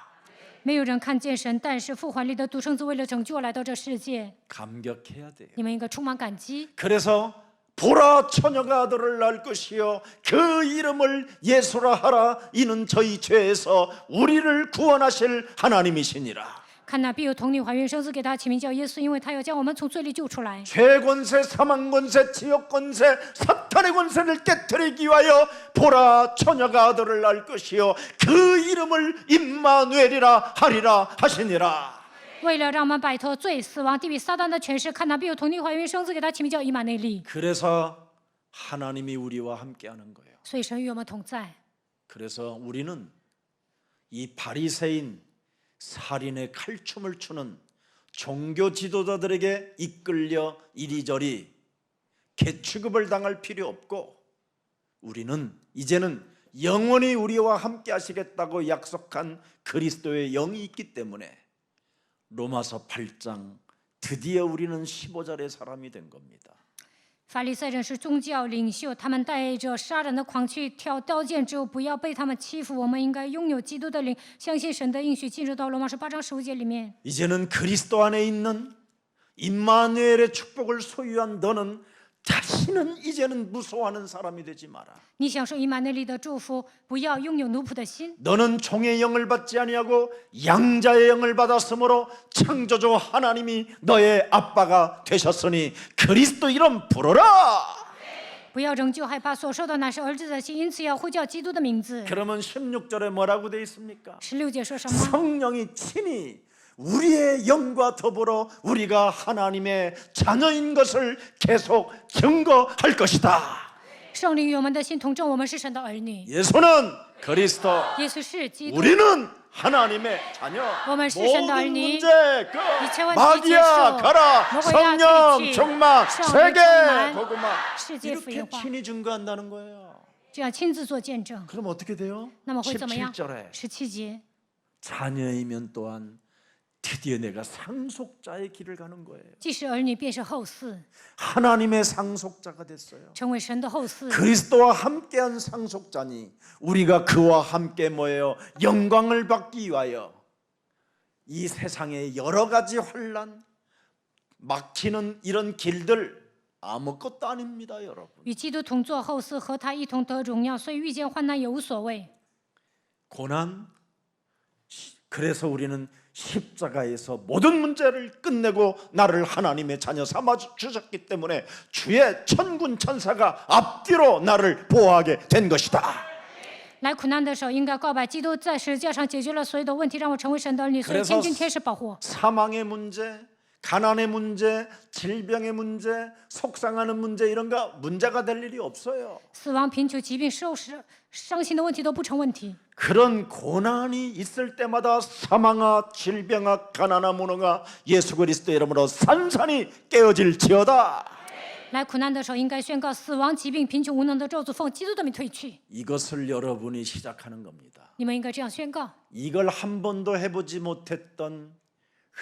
没有人看见神，但是父怀里的独生子为了拯救来到这世界， 감격해야 돼요. 你们应该充满感激。 그래서 보라 처녀가 아들을 낳을 것이요 그 이름을 예수라 하라. 이는 저희 죄에서 우리를 구원하실 하나님이시니라. 看那必有童女怀孕生子，给他起名叫耶稣，因为他要将我们从罪里救出来。 죄 권세, 사망 권세, 지옥 권세, 사탄의 권세를 깨뜨리기 위하여 보라 처녀가 아들을 낳을 것이요 그 이름을 임마누엘이라 하리라 하시니라. 为了让我们摆脱罪、死亡、地狱、撒旦的权势，看那必有童女怀孕生子，给他起名叫以马内利。 그래서 하나님이 우리와 함께하는 거예요. 所以神与我们同在。 그래서 우리는 이 바리새인 살인의 칼춤을 추는 종교 지도자들에게 이끌려 이리저리 개취급을 당할 필요 없고, 우리는 이제는 영원히 우리와 함께 하시겠다고 약속한 그리스도의 영이 있기 때문에 로마서 8장 드디어 우리는 15절의 사람이 된 겁니다. 法利赛人是宗教领袖，他们带着杀人的狂去挑刀剑之后，不要被他们欺负。我们应该拥有基督的灵，相信神的应许，进入到罗马书8章15节里面。 이제는 그리스도 안에 있는 임마누엘의 축복을 소유한 너는 다시는 이제는 무서워하는 사람이 되지 마라. 你享受以马内利的祝福，不要拥有奴仆的心。 너는 종의 영을 받지 아니하고 양자의 영을 받았으므로 창조주 하나님이 너의 아빠가 되셨으니 그리스도 이름 부르라. 不要仍旧害怕，所受的乃是儿子的心，因此要呼叫基督的名字。 그러면 16절에 뭐라고 되어 있습니까? 16节说什么？ 성령이 친히 우리의 영과 더불어 우리가 하나님의 자녀인 것을 계속 증거할 것이다. 圣灵与我们的心同证，我们是神的儿女。 예수는 그리스도, 耶稣是基督， 우리는 하나님의 자녀. 我们是神的儿 모든 女。 문제 끝. 一切问题结 마귀야 束， 가라. 魔鬼要 성령 退去， 충만 圣灵 세계 充满， 복음화. 世界福音 이렇게 化， 친히 증거한다는 거예요. 这样亲自做见证。 그럼 어떻게 돼요? 那么会怎么样？ 17절에 17节， 자녀이면 또한 드디어 내가 상속자의 길을 가는 거예요. 既是儿女，便是后嗣， 하나님의 상속자가 됐어요. 成为神的后嗣。 그리스도와 함께한 상속자니 우리가 그와 함께 모여 영광을 받기 위하여 이 세상의 여러 가지 환난, 막히는 이런 길들 아무것도 아닙니다, 여러분. 与基督同作后嗣，和他一同得荣耀，所以遇见患难也无所谓。 고난, 그래서 우리는 십자가에서 모든 문제를 끝내고 나를 하나님의 자녀 삼아 주셨기 때문에 주의 천군 천사가 앞뒤로 나를 보호하게 된 것이다. 来苦难的时候，应该告白基督在十字架上解决了所有的问题，让我成为神的儿女，所以千军天使保护我。 사망의 문제, 가난의 문제, 질병의 문제, 속상하는 문제 이런 거 문제가 될 일이 없어요. 死亡、贫穷、疾病、伤心的问题都不成问题。 그런 고난이 있을 때마다 사망아, 질병아, 가난아, 무능아 예수 그리스도 이름으로 산산이 깨어질지어다. 来苦难的时候，应该宣告死亡、疾病、贫穷、无能的咒诅奉基督的名退去。 이것을 여러분이 시작하는 겁니다. 你们应该这样宣告。 이걸 한 번도 해보지 못했던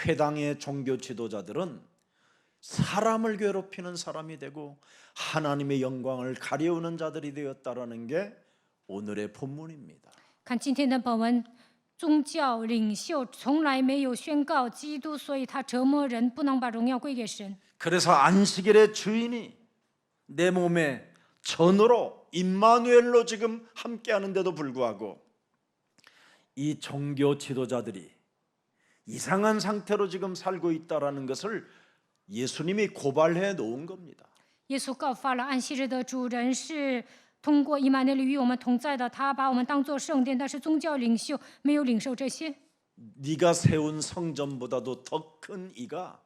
회당의 종교 지도자들은 사람을 괴롭히는 사람이 되고 하나님의 영광을 가려우는 자들이 되었다라는 게 오늘의 본문입니다. 看今天的本文，宗教领袖从来没有宣告基督，所以他折磨人，不能把荣耀归给神。 그래서 안식일의 주인이 내 몸에 전으로 임마누엘로 지금 함께하는데도 불구하고 이 종교 지도자들이 이상한 상태로 지금 살고 있다라는 것을 예수님이 고발해 놓은 겁니다. 耶稣告发了安息日的主人是通过以马内利与我们同在的，他把我们当作圣殿，但是宗教领袖没有领受这些。 네가 세운 성전보다도 더 큰 이가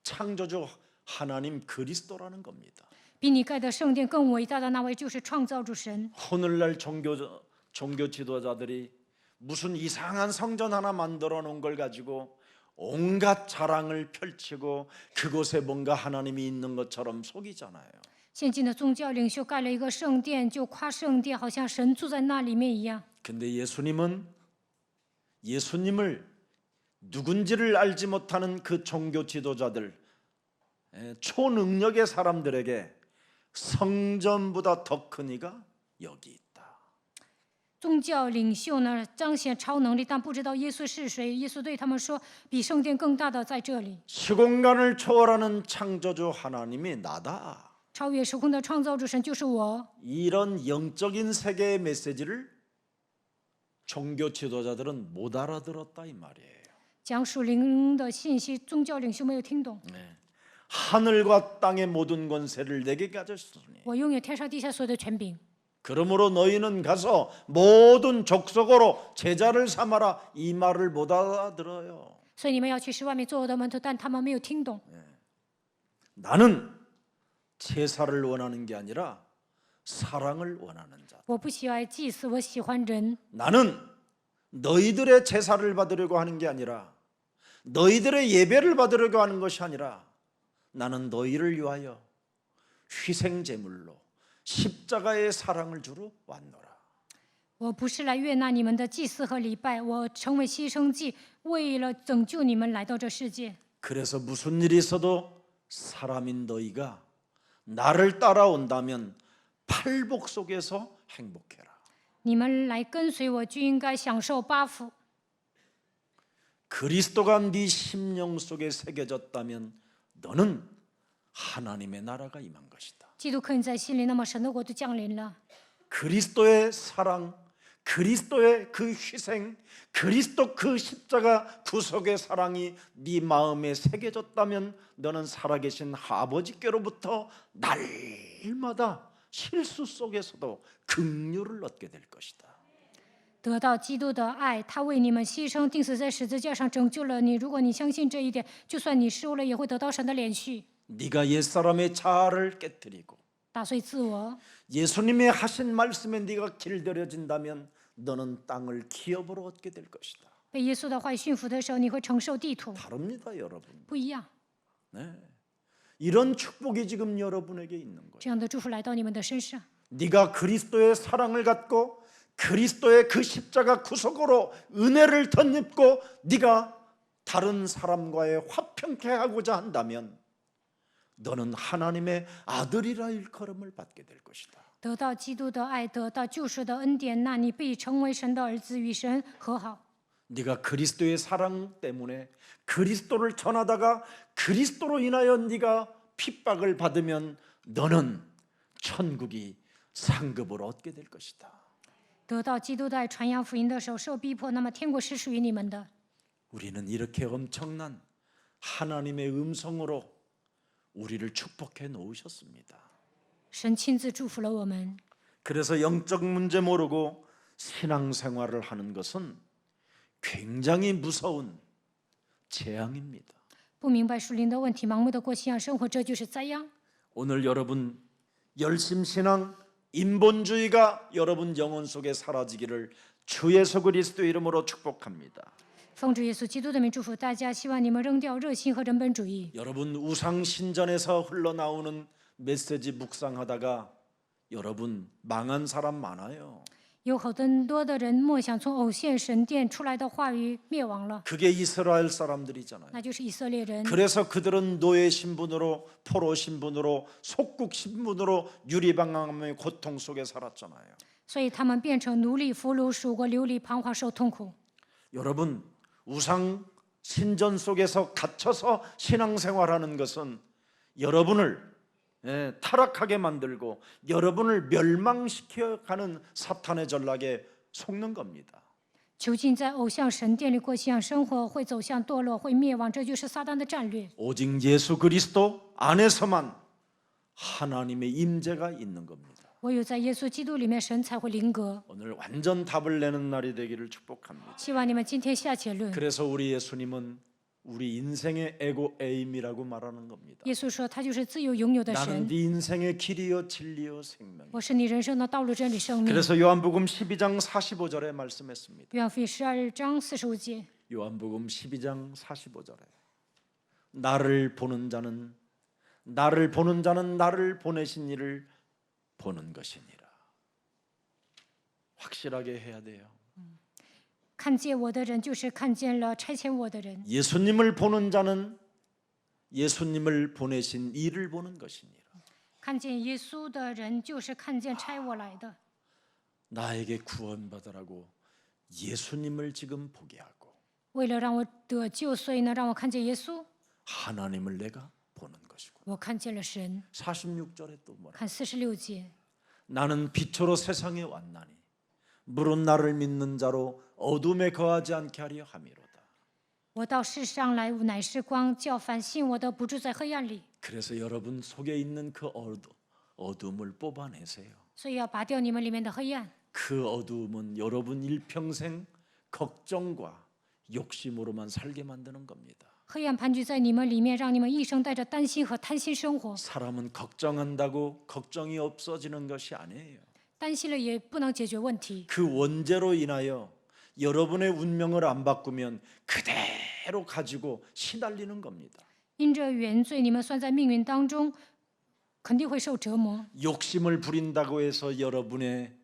창조주 하나님 그리스도라는 겁니다. 比你盖的圣殿更伟大的那位就是创造主神。 오늘날 종교 지도자들이 무슨 이상한 성전 하나 만들어 놓은 걸 가지고 온갖 자랑을 펼치고 그곳에 뭔가 하나님이 있는 것처럼 속이잖아요. 现今的宗教领袖盖了一个圣殿，就夸圣殿好像神住在那里面一样。 근데 예수님을 누군지를 알지 못하는 그 종교 지도자들, 초능력의 사람들에게 성전보다 더 큰 이가 여기 있다. 宗教领袖呢彰显超能力，但不知道耶稣是谁。耶稣对他们说：“比圣殿更大的在这里。 시공간을 초월하는 창조주 하나님이 나다. 超越时空的创造主神就是我。 이런 영적인 세계의 메시지를 종교 지도자들은 못 알아들었다 이 말이에요. 讲属灵的信息，宗教领袖没有听懂。 하늘과 땅의 모든 권세를 내게 가졌으니 我拥有天上地下所有的权柄， 그러므로 너희는 가서 모든 족속으로 제자를 삼아라 이 말을 못 알아들어요. 所以你们要去使外面做我的门徒，但他们没有听懂。 나는 제사를 원하는 게 아니라 사랑을 원하는 자. 我不喜爱祭祀，我喜欢人。 나는 너희들의 제사를 받으려고 하는 게 아니라 너희들의 예배를 받으려고 하는 것이 아니라 나는 너희를 위하여 희생 제물로 십자가의 사랑을 주러 왔노라. 我不是来悦纳你们的祭祀和礼拜，我成为牺牲祭，为了拯救你们来到这世界。 그래서 무슨 일이 있어도 사람인 너희가 나를 따라온다면 팔복 속에서 행복해라. 你们来跟随我，就应该享受八福。 그리스도가 네 심령 속에 새겨졌다면 너는 하나님의 나라가 임한 것이다. 基督刻印在心里，那么神的国度降临了。 그리스도의 사랑, 그리스도의 그 희생, 그리스도 그 십자가 구속의 사랑이 네 마음에 새겨졌다면 너는 살아계신 아버지께로부터 날마다 실수 속에서도 긍휼을 얻게 될 것이다. 得到基督的爱，他为你们牺牲，钉死在十字架上，拯救了你。如果你相信这一点，就算你失误了，也会得到神的怜恤， 네가 옛사람의 자아를 깨뜨리고 打碎自我。 예수님의 하신 말씀에 네가 길들여진다면 너는 땅을 기업으로 얻게 될 것이다. 被耶稣的话语驯服的时候，你会承受地土， 다릅니다, 여러분. 不一样。 네. 이런 축복이 지금 여러분에게 있는 거예요. 这样的祝福来到你们的身上， 네가 그리스도의 사랑을 갖고 그리스도의 그 십자가 구속으로 은혜를 덧입고 네가 다른 사람과의 화평케 하고자 한다면 너는 하나님의 아들이라 일컬음을 받게 될 것이다. 得到基督的爱，得到救赎的恩典，那你必成为神的儿子，与神和好。 네가 그리스도의 사랑 때문에 그리스도를 전하다가 그리스도로 인하여 네가 핍박을 받으면 너는 천국이 상급을 얻게 될 것이다. 得到基督的爱，传扬福音的时候受逼迫，那么天国是属于你们的。 우리는 이렇게 엄청난 하나님의 음성으로 우리를 축복해 놓으셨습니다. 神亲自祝福了我们。 그래서 영적 문제 모르고 신앙생활을 하는 것은 굉장히 무서운 재앙입니다. 不明白属灵的问题，盲目的过信仰生活，这就是灾殃。 오늘 여러분 열심신앙 인본주의가 여러분 영혼 속에 사라지기를 주 예수 그리스도 이름으로 축복합니다. 奉主耶稣基督的名祝福大家，希望你们扔掉热心和人本主义。 여러분 우상신전에서 흘러나오는 메시지 묵상하다가 여러분 망한 사람 많아요. 有很多的人默想从偶像神殿出来的话语灭亡了， 그게 이스라엘 사람들이잖아요. 那就是以色列人。 그래서 그들은 노예 신분으로 포로 신분으로 속국 신분으로 유리방황의 고통 속에 살았잖아요. 所以他们变成奴隶、俘虏、属国、流离、彷徨、受痛苦。 여러분 우상 신전 속에서 갇혀서 신앙생활하는 것은 여러분을 타락하게 만들고 여러분을 멸망시켜가는 사탄의 전략에 속는 겁니다. 囚禁在偶像神殿里过信仰生活，会走向堕落，会灭亡，这就是撒旦的战略。 오직 예수 그리스도 안에서만 하나님의 임재가 있는 겁니다. 唯有在耶稣基督里面，神才会临格。 오늘 완전 답을 내는 날이 되기를 축복합니다. 希望你们今天下结论。 그래서 우리 예수님은 우리 인생의 에고 에임이라고 말하는 겁니다. 耶稣说，他就是自由拥有的 나는 神， 네 인생의 길이요 진리요 생명. 我是你人生的道路、真理、生命。 그래서 요한복음 12장 45절에 말씀했습니다. 约翰福音12章45节， 요한복음 12장 45절에 나를 보는 자는 나를 보내신 이를 보는 것이니라. 확실하게 해야 돼요. 看见我的人，就是看见了差遣我的人。 예수님을 보는 자는 예수님을 보내신 이를 보는 것이니라. 看见耶稣的人，就是看见差我来的。 나에게 구원받으라고 예수님을 지금 보게 하고 为了让我得救，所以呢，让我看见耶稣， 하나님을 내가 보는 것이고 我看见了神。 46절에 또 뭐라 看46节， 나는 빛으로 세상에 왔나니 물은 나를 믿는 자로 어둠에 거하지 않게 하려 함이로다. 我到世上来，乃是光，叫凡信我的不住在黑暗里。 그래서 여러분 속에 있는 그 어둠을 뽑아내세요. 所以要拔掉你们里面的黑暗。 그 어두움은 여러분 일평생 걱정과 욕심으로만 살게 만드는 겁니다. 黑暗盘踞在你们里面，让你们一生带着担心和贪心生活。 사람은 걱정한다고 걱정이 없어지는 것이 아니에요. 担心了也不能解决问题。 그 원죄로 인하여 여러분의 운명을 안 바꾸면 그대로 가지고 시달리는 겁니다. 因着原罪，你们算在命运当中，肯定会受折磨。 욕심을 부린다고 해서 여러분의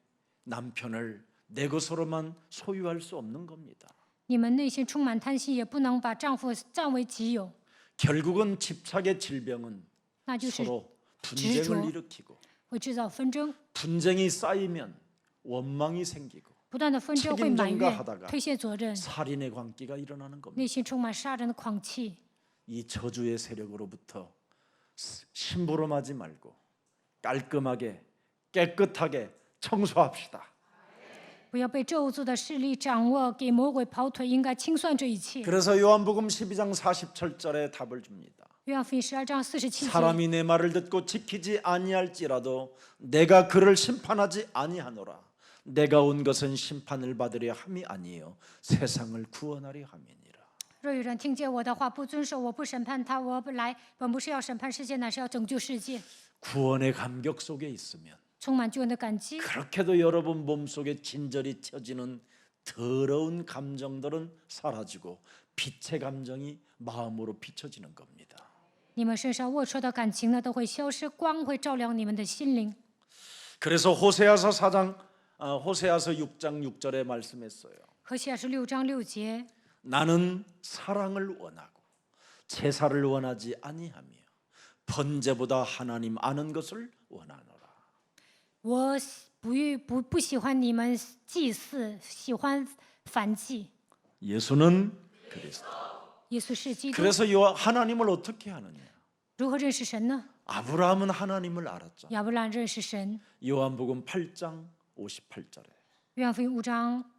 남편을 내 것으로만 소유할 수 없는 겁니다. 你们内心充满贪心，也不能把丈夫占为己有， 결국은 집착의 질병은 那就是 서로 분쟁을执着。 일으키고 会制造纷争。 분쟁이 쌓이면 원망이 생기고 不断的纷争会埋 책임전가 怨 하다가 、推卸责任， 살인의 광기가 일어나는 겁니다. 内心充满杀人的狂气。 이 저주의 세력으로부터 심부름하지 말고 깔끔하게 깨끗하게 청소합시다. 不要被咒诅的势力掌握，给魔鬼跑腿，应该清算这一切。 그래서 요한복음 12장 47절에 답을 줍니다. 约翰福音12章47节， 사람이 내 말을 듣고 지키지 아니할지라도 내가 그를 심판하지 아니하노라. 내가 온 것은 심판을 받으려 함이 아니요 세상을 구원하려 함이니라. 若有人听见我的话不遵守，我不审判他，我来本不是要审判世界，乃是要拯救世界。 구원의 감격 속에 있으면 充满救恩的感激， 그렇게도 여러분 몸속에 진절이 쳐지는 더러운 감정들은 사라지고 빛의 감정이 마음으로 비춰지는 겁니다. 你们身上龌龊的感情呢都会消失，光会照亮你们的心灵。 그래서 호세아서 6장 6절에 말씀했어요. 何西阿书6章6节， 나는 사랑을 원하고 제사를 원하지 아니하며 번제보다 하나님 아는 것을 원하노라. 我不喜欢你们祭祀，喜欢燔祭。 예수는 그리스도. 耶稣是基督， 그래서 하나님을 어떻게 하느냐? 如何认识神呢？ 아브라함은 하나님을 알았죠. 亚伯兰认识神。 요한복음 8장 58절에 约翰福音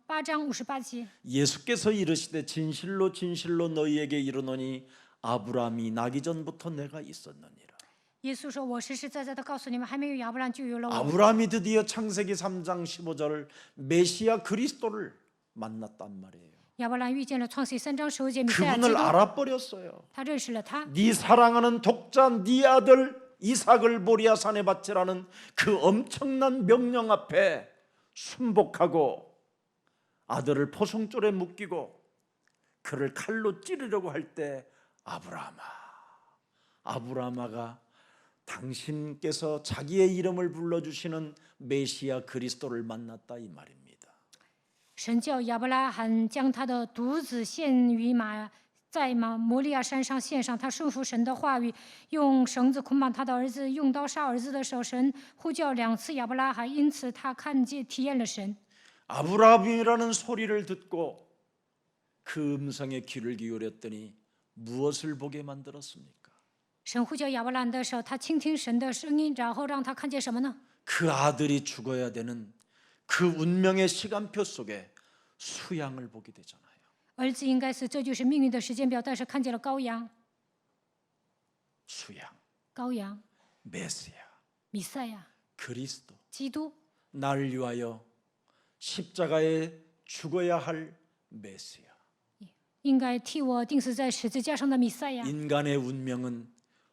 8章58节， 예수께서 이르시되 진실로 진실로 너희에게 이르노니 아브라함이 나기 전부터 내가 있었느니라. 耶稣说：“我实实在在的告诉你们，还没有亚伯兰就有了我。” 아브라함이 드디어 창세기 3장 15절 메시아 그리스도를 만났단 말이에요. 亚伯兰遇见了创世3章15节弥赛亚基 그분을 督， 알아버렸어요. 他认识了他。 네 사랑하는 독자 네 아들 이삭을 모리아 산에 바치라는 그 엄청난 명령 앞에 순복하고 아들을 포송줄에 묶이고 그를 칼로 찌르려고 할 때 아브라함아가 당신께서 자기의 이름을 불러주시는 메시아 그리스도를 만났다 이 말입니다. 神叫亚伯拉罕将他的独子献于在摩利亚山上献上，他顺服神的话语，用绳子捆绑他的儿子，用刀杀儿子的时候，神呼叫2次亚伯拉罕，因此他看见体验了神。 아브라함이라는 소리를 듣고 그 음성에 귀를 기울였더니 무엇을 보게 만들었습니까? 神呼叫亚伯兰的时候，他倾听神的声音，然后让他看见什么呢？ 그 아들이 죽어야 되는 그 운명의 시간표 속에 수양을 보게 되잖아요. 儿子应该死，这就是命运的时间表。但是看见了羔羊， 수양, 羔羊， 메시아, 弥赛亚， 그리스도 基督， 나를 위하여 십자가에 죽어야 할 메시아. 应该替我钉死在十字架上的弥赛亚。 인간의 운명은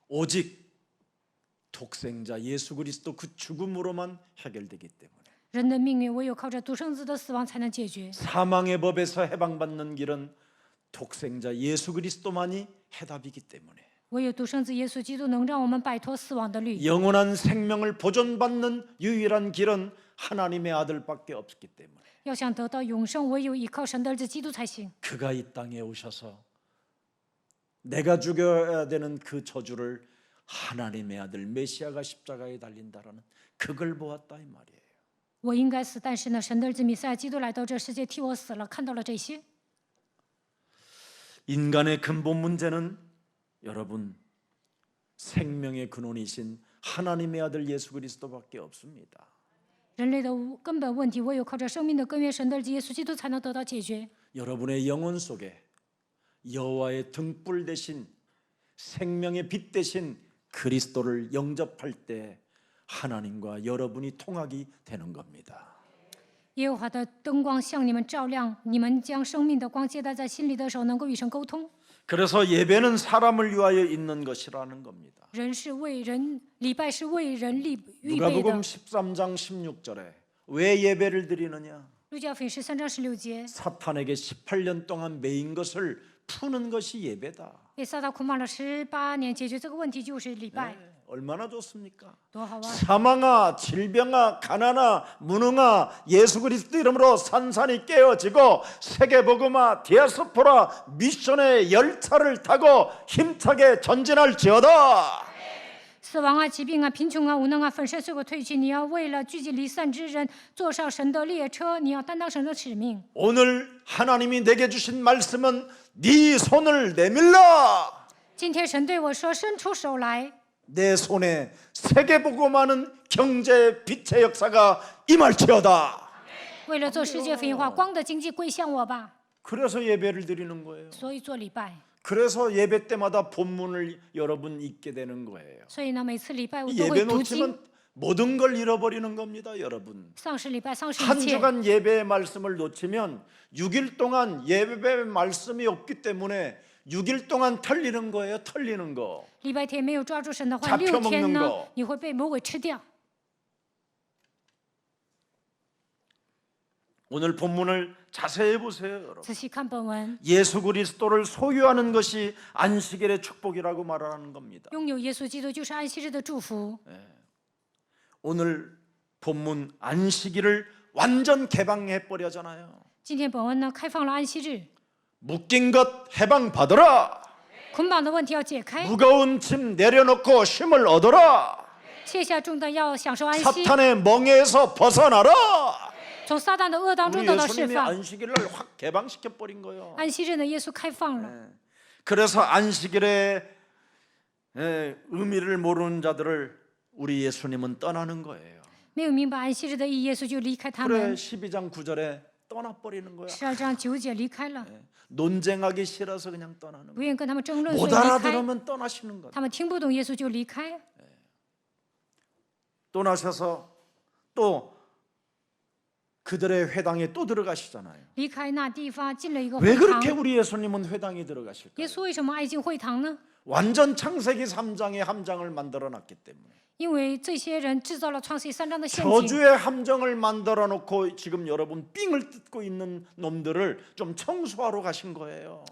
오직 독생자 예수 그리스도 그 죽음으로만 해결되기 때문에 人的命运唯有靠着独生子的死亡才能解决。 사망의 법에서 해방받는 길은 독생자 예수 그리스도만이 해답이기 때문에 唯有独生子耶稣基督能让我们摆脱死亡的律。 영원한 생명을 보존받는 유일한 길은 하나님의 아들밖에 없기 때문에 要想得到永生，唯有依靠神的儿子基督才行。 그가 이 땅에 오셔서 내가 죽여야 되는 그 저주를 하나님의 아들 메시아가 십자가에 달린다라는 그걸 보았다 이 말이에요. 我应该死，但是呢，神的儿子弥赛亚基督来到这世界替我死了，看到了这些。 인간의 근본 문제는 여러분 생명의 근원이신 하나님의 아들 예수 그리스도밖에 없습니다. 人类的根本问题，唯有靠着生命的根源神的儿子耶稣基督才能得到解决。 여러분의 영혼 속에 여호와의 등불 대신 생명의 빛 대신 그리스도를 영접할 때 하나님과 여러분이 통하게 되는 겁니다. 耶和华的灯光向你们照亮，你们将生命的光接待在心里的时候，能够与神沟通。 그래서 예배는 사람을 위하여 있는 것이라는 겁니다. 人是为人，礼拜是为人预备 누가복음 的。 13장 16절에 왜 예배를 드리느냐? 路加福音13章16节， 사탄에게 18년 동안 매인 것을 푸는 것이 예배다. 被撒旦捆绑了18年，解决这个问题就是礼拜， 얼마나 좋습니까? 多好啊！ 사망아, 질병아, 가난아, 무능아, 예수 그리스도 이름으로 산산이 깨어지고 세계복음화, 디아스포라 미션의 열차를 타고 힘차게 전진할지어다. 死亡啊、疾病啊、贫穷啊、无能啊、粉身碎骨退去，你要为了聚集离散之人，坐上神的列车，你要担当神的使命。 오늘 하나님이 내게 주신 말씀은 네 손을 내밀라. 今天神对我说：“伸出手来， 내 손에 세계복음화는 경제 빛의 역사가 임할지어다. 为了做世界福音化，光的经济归向我吧。 그래서 예배를 드리는 거예요. 所以做礼拜， 그래서 예배 때마다 본문을 여러분 읽게 되는 거예요. 所以呢，每次礼拜我都 예배 会读经。 놓치면 모든 걸 잃어버리는 겁니다, 여러분. 丧失礼拜，丧失 한 一切。 주간 예배의 말씀을 놓치면 6일 동안 예배 말씀이 없기 때문에 6일 동안 털리는 거예요, 털리는 거. 礼拜天没有抓住神的话， 잡혀 6天 먹는 呢 거 ，你会被魔鬼吃掉。 오늘 본문을 자세히 보세요, 여러분. 仔细看本文， 예수 그리스도를 소유하는 것이 안식일의 축복이라고 말하는 겁니다. 拥有耶稣基督就是安息日的祝福。 오늘 본문 안식일을 완전 개방해 버려잖아요. 今天本文呢，开放了安息日， 묶인 것 해방 받으라. 捆绑的问题要解开， 무거운 짐 내려놓고 쉼을 얻어라. 卸下重担要享受安息， 사탄의 멍에서 벗어나라. 从撒旦的恶当中 우리 得到释 예수님이 放。 안식일을 확 개방시켜 버린 거예요. 安息日呢，耶稣开放了， 그래서 안식일의 의미를 모르는 자들을 우리 예수님은 떠나는 거예요. 没有明白安息日的意义，耶稣就离开他 그래 们。 12장 9절에 떠나버리는 거야. 12章9节离开了， 논쟁하기 싫어서 그냥 떠나는 不 거야. 愿意跟他们争论，所 못 以离开。 알아들으면 떠나시는 거야. 他们听不懂耶稣就离开。 떠나셔서 또 그들의 회당에 또 들어가시잖아요. 离开那地方，进了一个 왜 会堂。 그렇게 우리 예수님은 회당에 耶 들어가실까요? 稣为什么爱进会堂呢？ 완전 창세기 3장의 함장을 만들어 놨기 때문에. 因为这些人制造了创世3章的陷阱， 저주의 함정을 만들어 놓고 지금 여러분 삥을 뜯고 있는 놈들을 좀 청소하러 가신 거예요.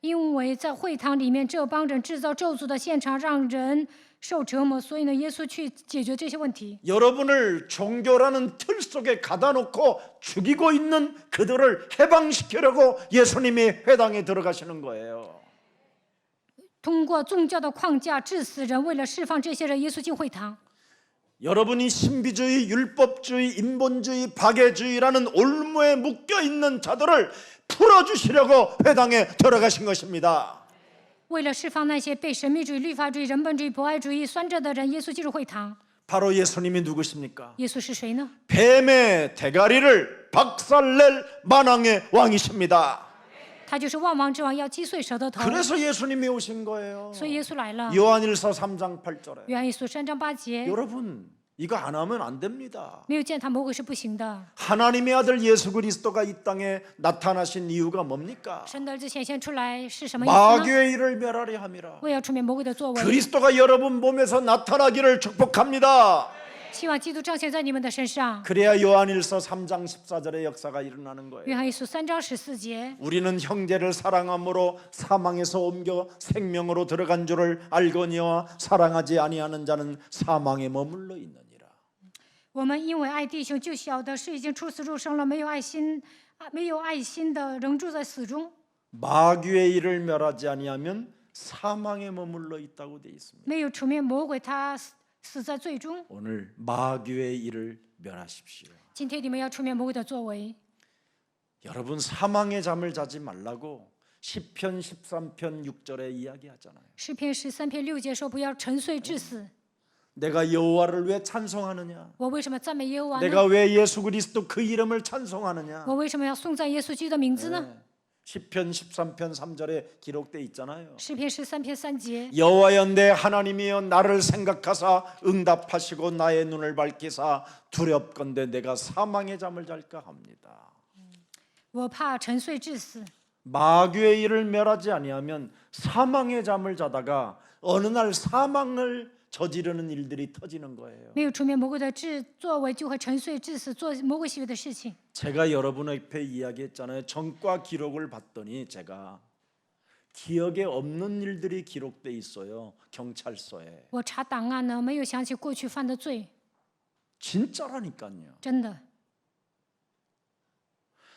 因为在会堂里面这帮人制造咒诅的现场，让人受折磨，所以呢，耶稣去解决这些问题。 여러분을 종교라는 틀 속에 가다 놓고 죽이고 있는 그들을 해방시키려고 예수님이 회당에 들어가시는 거예요. 通过宗教的框架致死人，为了释放这些人，耶稣进会堂。 여러분이 신비주의, 율법주의, 인본주의, 박애주의라는 올무에 묶여 있는 자들을 풀어주시려고 회당에 들어가신 것입니다. 为了释放那些被神秘主义、律法主义、人本主义、博爱主义拴着的人，耶稣进入会堂。 바로 예수님이 누구십니까? 耶稣是谁呢？ 뱀의 대가리를 박살낼 만왕의 왕이십니다. 他就是万王之王，要击碎蛇的头。 그래서 예수님이 오신 거예요. 所以耶稣来了。 요한일서 3장 8절에 约翰一书3章8节， 여러분 이거 안 하면 안 됩니다. 没有践踏魔鬼是不行的。 하나님의 아들 예수 그리스도가 이 땅에 나타나신 이유가 뭡니까? 神的儿子显现出来是什么意思呢？ 마귀의 일을 멸하려 함이라. 为要除灭魔鬼的作为， 그리스도가 여러분 몸에서 나타나기를 축복합니다. 希望基督彰显在你们的身上。 그래야 요한일서 3장 14절의 역사가 일어나는 约 거예요. 翰一书3章14节， 우리는 형제를 사랑함으로 사망에서 옮겨 생명으로 들어간 줄을 알거니와 사랑하지 아니하는 자는 사망에 머물러 있느니라. 我们因为爱弟兄，就晓得是已经出死入生了，没有爱心的仍住在死中。 마귀의 일을 멸하지 아니하면 사망에 머물러 있다고 되어 있습니다. 没有除灭魔鬼，他死在最终。 오늘 마귀의 일을 멸하십시오. 今天你们要出面魔鬼的作为。 여러분 사망의 잠을 자지 말라고 시편 13편 6절에 이야기하잖아요. 诗篇13篇6节说：“不要沉睡致死。 내가 여호와를 왜 찬송하느냐? 我为什么赞美耶和华呢？ 내가 왜 예수 그리스도 그 이름을 찬송하느냐? 我为什么要颂赞耶稣基督的名字呢？ 네. 시편 13편 3절에 기록돼 있잖아요. 诗篇13篇3节， 여호와여 내 하나님이여 나를 생각하사 응답하시고 나의 눈을 밝히사 두렵건대 내가 사망의 잠을 잘까 합니다. 我怕沉睡致死。 마귀의 일을 멸하지 아니하면 사망의 잠을 자다가 어느 날 사망을 저지르는 일들이 터지는 거예요. 没有出面魔鬼的作为，就会沉睡致死，做魔鬼喜悦的事情。 제가 여러분 앞에 이야기했잖아요. 전과 기록을 봤더니 제가 기억에 없는 일들이 기록돼 있어요. 경찰서에. 我查档案呢，没有想起过去犯的罪， 진짜라니까요. 真的。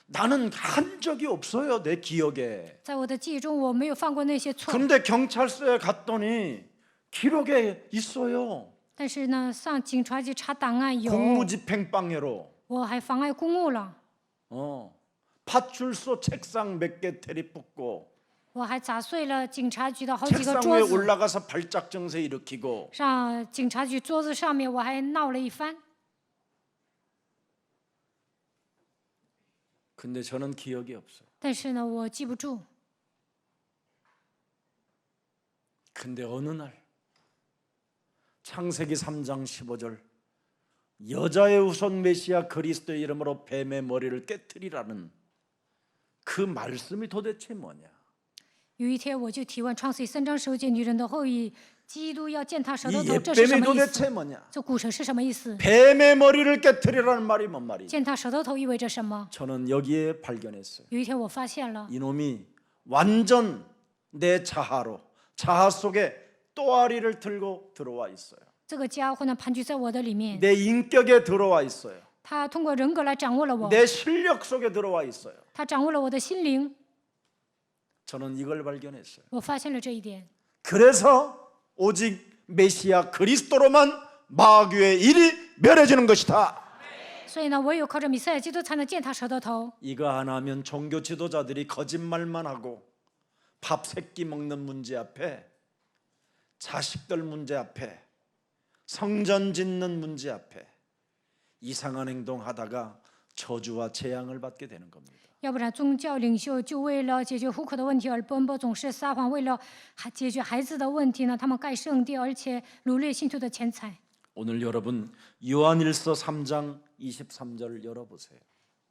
나는 한 적이 없어요. 내 기억에. 在我的记忆中，我没有犯过那些错。 근데 경찰서에 갔더니 기록에 있어요. 但是呢，上警察局查档案有， 공무집행방해로. 我还妨碍公务了， 파출소 책상 몇 개 테리뽑고 我还砸碎了警察局的好几个 책상 桌 위에 子。 올라가서 발작 증세 일으키고 上警察局桌子上面，我还闹了一番。 근데 저는 기억이 없어요. 但是呢，我记不住。 근데 어느 날 창세기 3장 15절 여자의 후손 메시아 그리스도의 이름으로 뱀의 머리를 깨트리라는 그 말씀이 도대체 뭐냐? 有一天，我就提问创世记3章15节，女人的后裔，基督要践踏舌头 이 头，这是什 옛뱀이 么意 도대체 思？ 뭐냐? 这古神是什么意思？ 뱀의 머리를 깨트리라는 말이 뭔 말이죠? 践踏舌头头意味着什么？ 저는 여기에 발견했어요. 有一天我发现了， 이놈이 완전 내 자아 속에 또아리를 들고 들어와 있어요. 这个家伙呢盘踞在我的里面， 내 인격에 들어와 있어요. 他通过人格来掌握了我， 내 실력 속에 들어와 있어요. 他掌握了我的心灵。 저는 이걸 발견했어요. 我发现了这一点， 그래서 오직 메시아 그리스도로만 마귀의 일이 멸해지는 것이다. 所以呢，唯有靠着弥赛亚基督才能践踏舌头头。 이거 안 하면 종교 지도자들이 거짓말만 하고 밥 세끼 먹는 문제 앞에 자식들 문제 앞에 성전 짓는 문제 앞에 이상한 행동하다가 저주와 재앙을 받게 되는 겁니다. 要不然，宗教领袖就为了解决户口的问题而奔波，总是撒谎；为了解决孩子的问题呢，他们盖圣殿，而且掳掠信徒的钱财。 오늘 여러분 요한일서 3장 23절 열어보세요.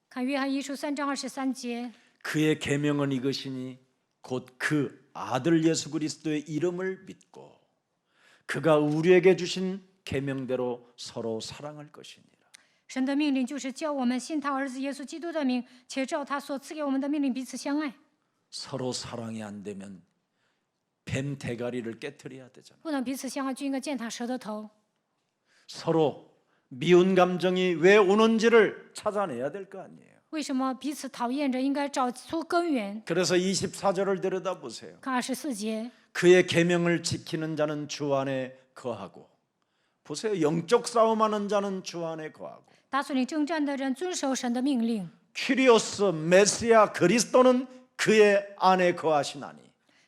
看约翰一书3章23节， 그의 계명은 이것이니 곧 그 아들 예수 그리스도의 이름을 믿고 그가 우리에게 주신 계명대로 서로 사랑할 것이니라. 神的命令就是叫我们信他儿子耶稣基督的名，且照他所赐给我们的命令彼此相爱。 서로 사랑이 안 되면 뱀 대가리를 깨트려야 되잖아. 不能彼此相爱，就应该践踏蛇的头。 서로 미운 감정이 왜 오는지를 찾아내야 될 거 아니에요. 为什么彼此讨厌着？应该找出根源。 그래서 24절을 들여다보세요. 看24节， 그의 계명을 지키는 자는 주 안에 거하고 보세요. 영적 싸움하는 자는 주 안에 거하고 打属灵征战的人遵守神的命令。 퀴리오스 메시아 그리스도는 그의 안에 거하시나니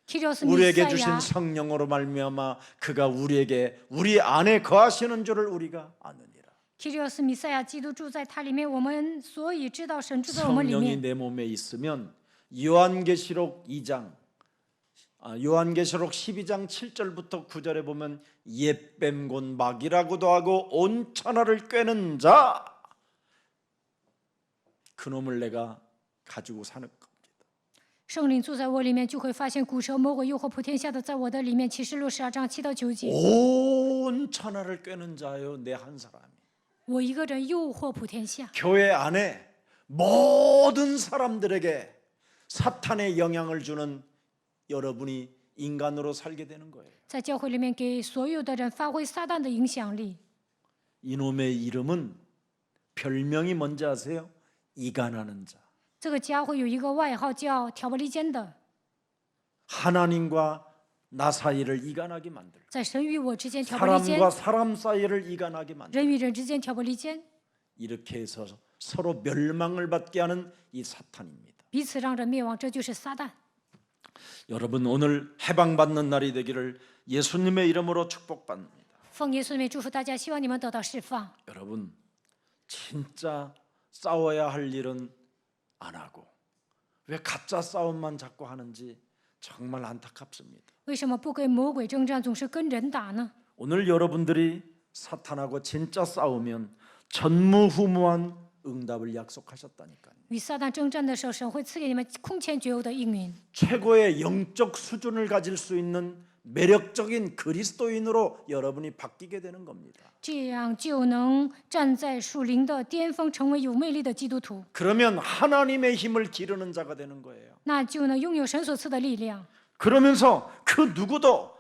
키리오스弥 우리에게 赛 주신 亚， 성령으로 말미암아 그가 우리 안에 거하시는 줄을 우리가 아느니라. 키리오스弥赛亚，基督住在他里面，我们所以知道神住在我们里 성령이 面。 내 몸에 있으면 요한계시록 12장 요한계시록 12장 7절부터 9절에 보면 옛뱀 곧 마귀라고도 하고 온 천하를 꿰는 자 그놈을 내가 가지고 사는 겁니다. 圣灵住在我里面，就会发现古蛇魔鬼诱惑普天下的在我的里面。启示录12章7到9节， 온 천하를 꿰는 자요 내 한 사람이 我一个人诱惑普天下。 교회 안에 모든 사람들에게 사탄의 영향을 주는 여러분이 인간으로 살게 되는 거예요. 在教会里面给所有的人发挥撒旦的影响力。 이놈의 이름은 별명이 뭔지 아세요? 이간하는 자. 这个家伙有一个外号叫挑拨离间的， 하나님과 나 사이를 이간하게 만들. 在神与我之间挑拨离间， 사람과 사람 사이를 이간하게 만들. 人与人之间挑拨离间。 이렇게 해서 서로 멸망을 받게 하는 이 사탄입니다. 彼此让人灭亡，这就是撒旦。 여러분 오늘 해방받는 날이 되기를 예수님의 이름으로 축복합니다. 奉耶稣的名祝福大家，希望你们得到释放。 여러분 진짜 싸워야 할 일은 안 하고 왜 가짜 싸움만 자꾸 하는지 정말 안타깝습니다. 为什么不跟魔鬼征战，总是跟人打呢？ 오늘 여러분들이 사탄하고 진짜 싸우면 전무후무한 응답을 약속하셨다니까요. 与撒旦征战的时候，神会赐给你们空前绝后的应允。 최고의 영적 수준을 가질 수 있는 매력적인 그리스도인으로 여러분이 바뀌게 되는 겁니다. 这样就能站在属灵的巅峰，成为有魅力的基督徒， 그러면 하나님의 힘을 기르는 자가 되는 거예요. 那就能拥有神所赐的力量。 그러면서 그 누구도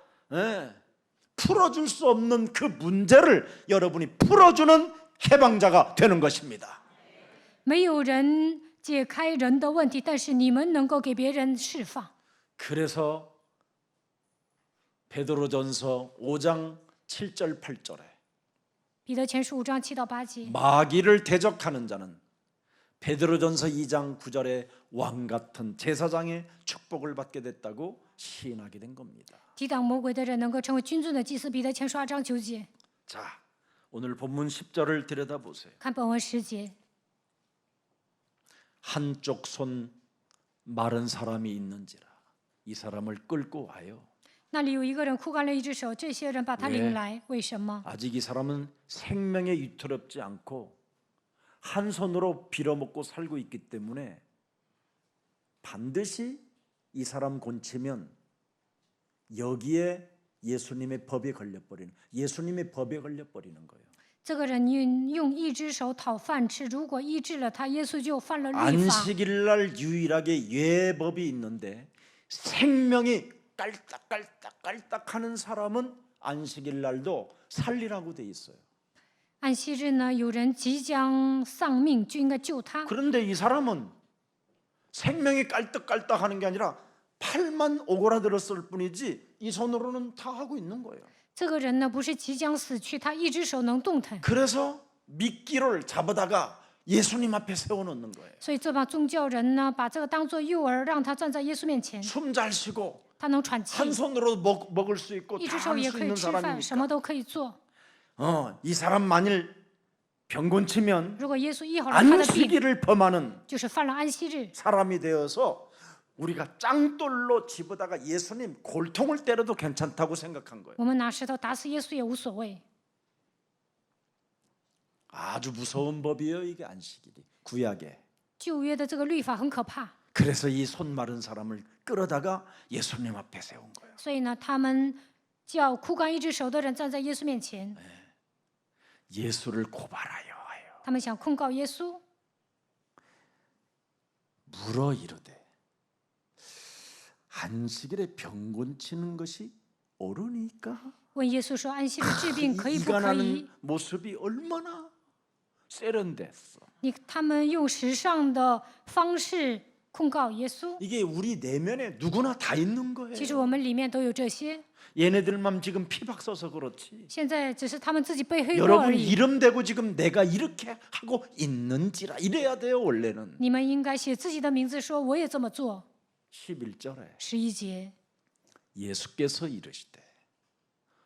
풀어줄 수 없는 그 문제를 여러분이 풀어주는 해방자가 되는 것입니다. 没有人解开人的问题，但是你们能够给别人释放。 그래서 베드로전서 5장 7절 8절에 彼得前书5章7到8节， 마귀를 대적하는 자는 베드로전서 2장 9절에 왕 같은 제사장의 축복을 받게 됐다고 시인하게 된 겁니다. 抵挡魔鬼的人能够成为君尊的祭司。彼得前书2章9节， 자, 오늘 본문 10절을 들여다보세요. 看本文10节， 한쪽 손 마른 사람이 있는지라 이 사람을 끌고 와요. 那里有一个人枯干了一只手，这些人把他领来，为什么？ 아직 이 사람은 생명에 유태롭지 않고 한 손으로 빌어먹고 살고 있기 때문에 반드시 이 사람 곤치면 여기에 예수님의 법에 걸려버리는 거예요. 这个人用一只手讨饭吃，如果医治了他，耶稣就犯了律法。 안식일날 유일하게 예법이 있는데 생명이 깔딱깔딱하는 사람은 안식일날도 살리라고 돼 있어요. 安息日呢，有人即将丧命，就应该救他。 그런데 이 사람은 생명이 깔딱깔딱하는 게 아니라 팔만 오그라들었을 뿐이지 이 손으로는 다 하고 있는 거예요. 这个人呢，不是即将死去，他一只手能动弹， 그래서 미끼를 잡아다가 예수님 앞에 세워놓는 거예요. 所以这帮宗教人呢，把这个当做诱饵，让他站在耶稣面前， 숨 잘 쉬고 他能喘气， 한 손으로 먹을 수 있고 一 다 只手 할 也 수 可以 있는 吃饭，什 사람이니까 么都可以做。 이 사람 만일 병 고치면 如果耶稣医好了他的病， 안식일을 범하는 就是犯了安息日， 사람이 되어서 우리가 짱돌로 집어다가 예수님 골통을 때려도 괜찮다고 생각한 거예요. 我们拿石头打死耶稣也无所谓。 아주 무서운 법이에요, 이게 안식일이. 구약에. 旧约的这个律法很可怕， 그래서 이 손 마른 사람을 끌어다가 예수님 앞에 세운 거예요. 所以呢，他们叫枯干一只手的人站在耶稣面前， 예수를 고발하여 하여 他们想控告耶稣， 물어 이르되 안식일에 병 고치는 것이 옳으니까? 问耶稣说：“安息日治病可以不可以 이간하는 모습이 얼마나 세련됐어. ？”他们用时尚的方式控告耶稣。 이게 우리 내면에 누구나 다 있는 거예요. 其实我们里面都有这些， 얘네들만 지금 피박 써서 그렇지. 现在只是他们自己背黑锅而 여러분 已。 이름 대고 지금 내가 이렇게 하고 있는지라 이래야 돼요 원래는. 你们应该写自己的名字，说我也这么做。 11절에 11节， 예수께서 이르시되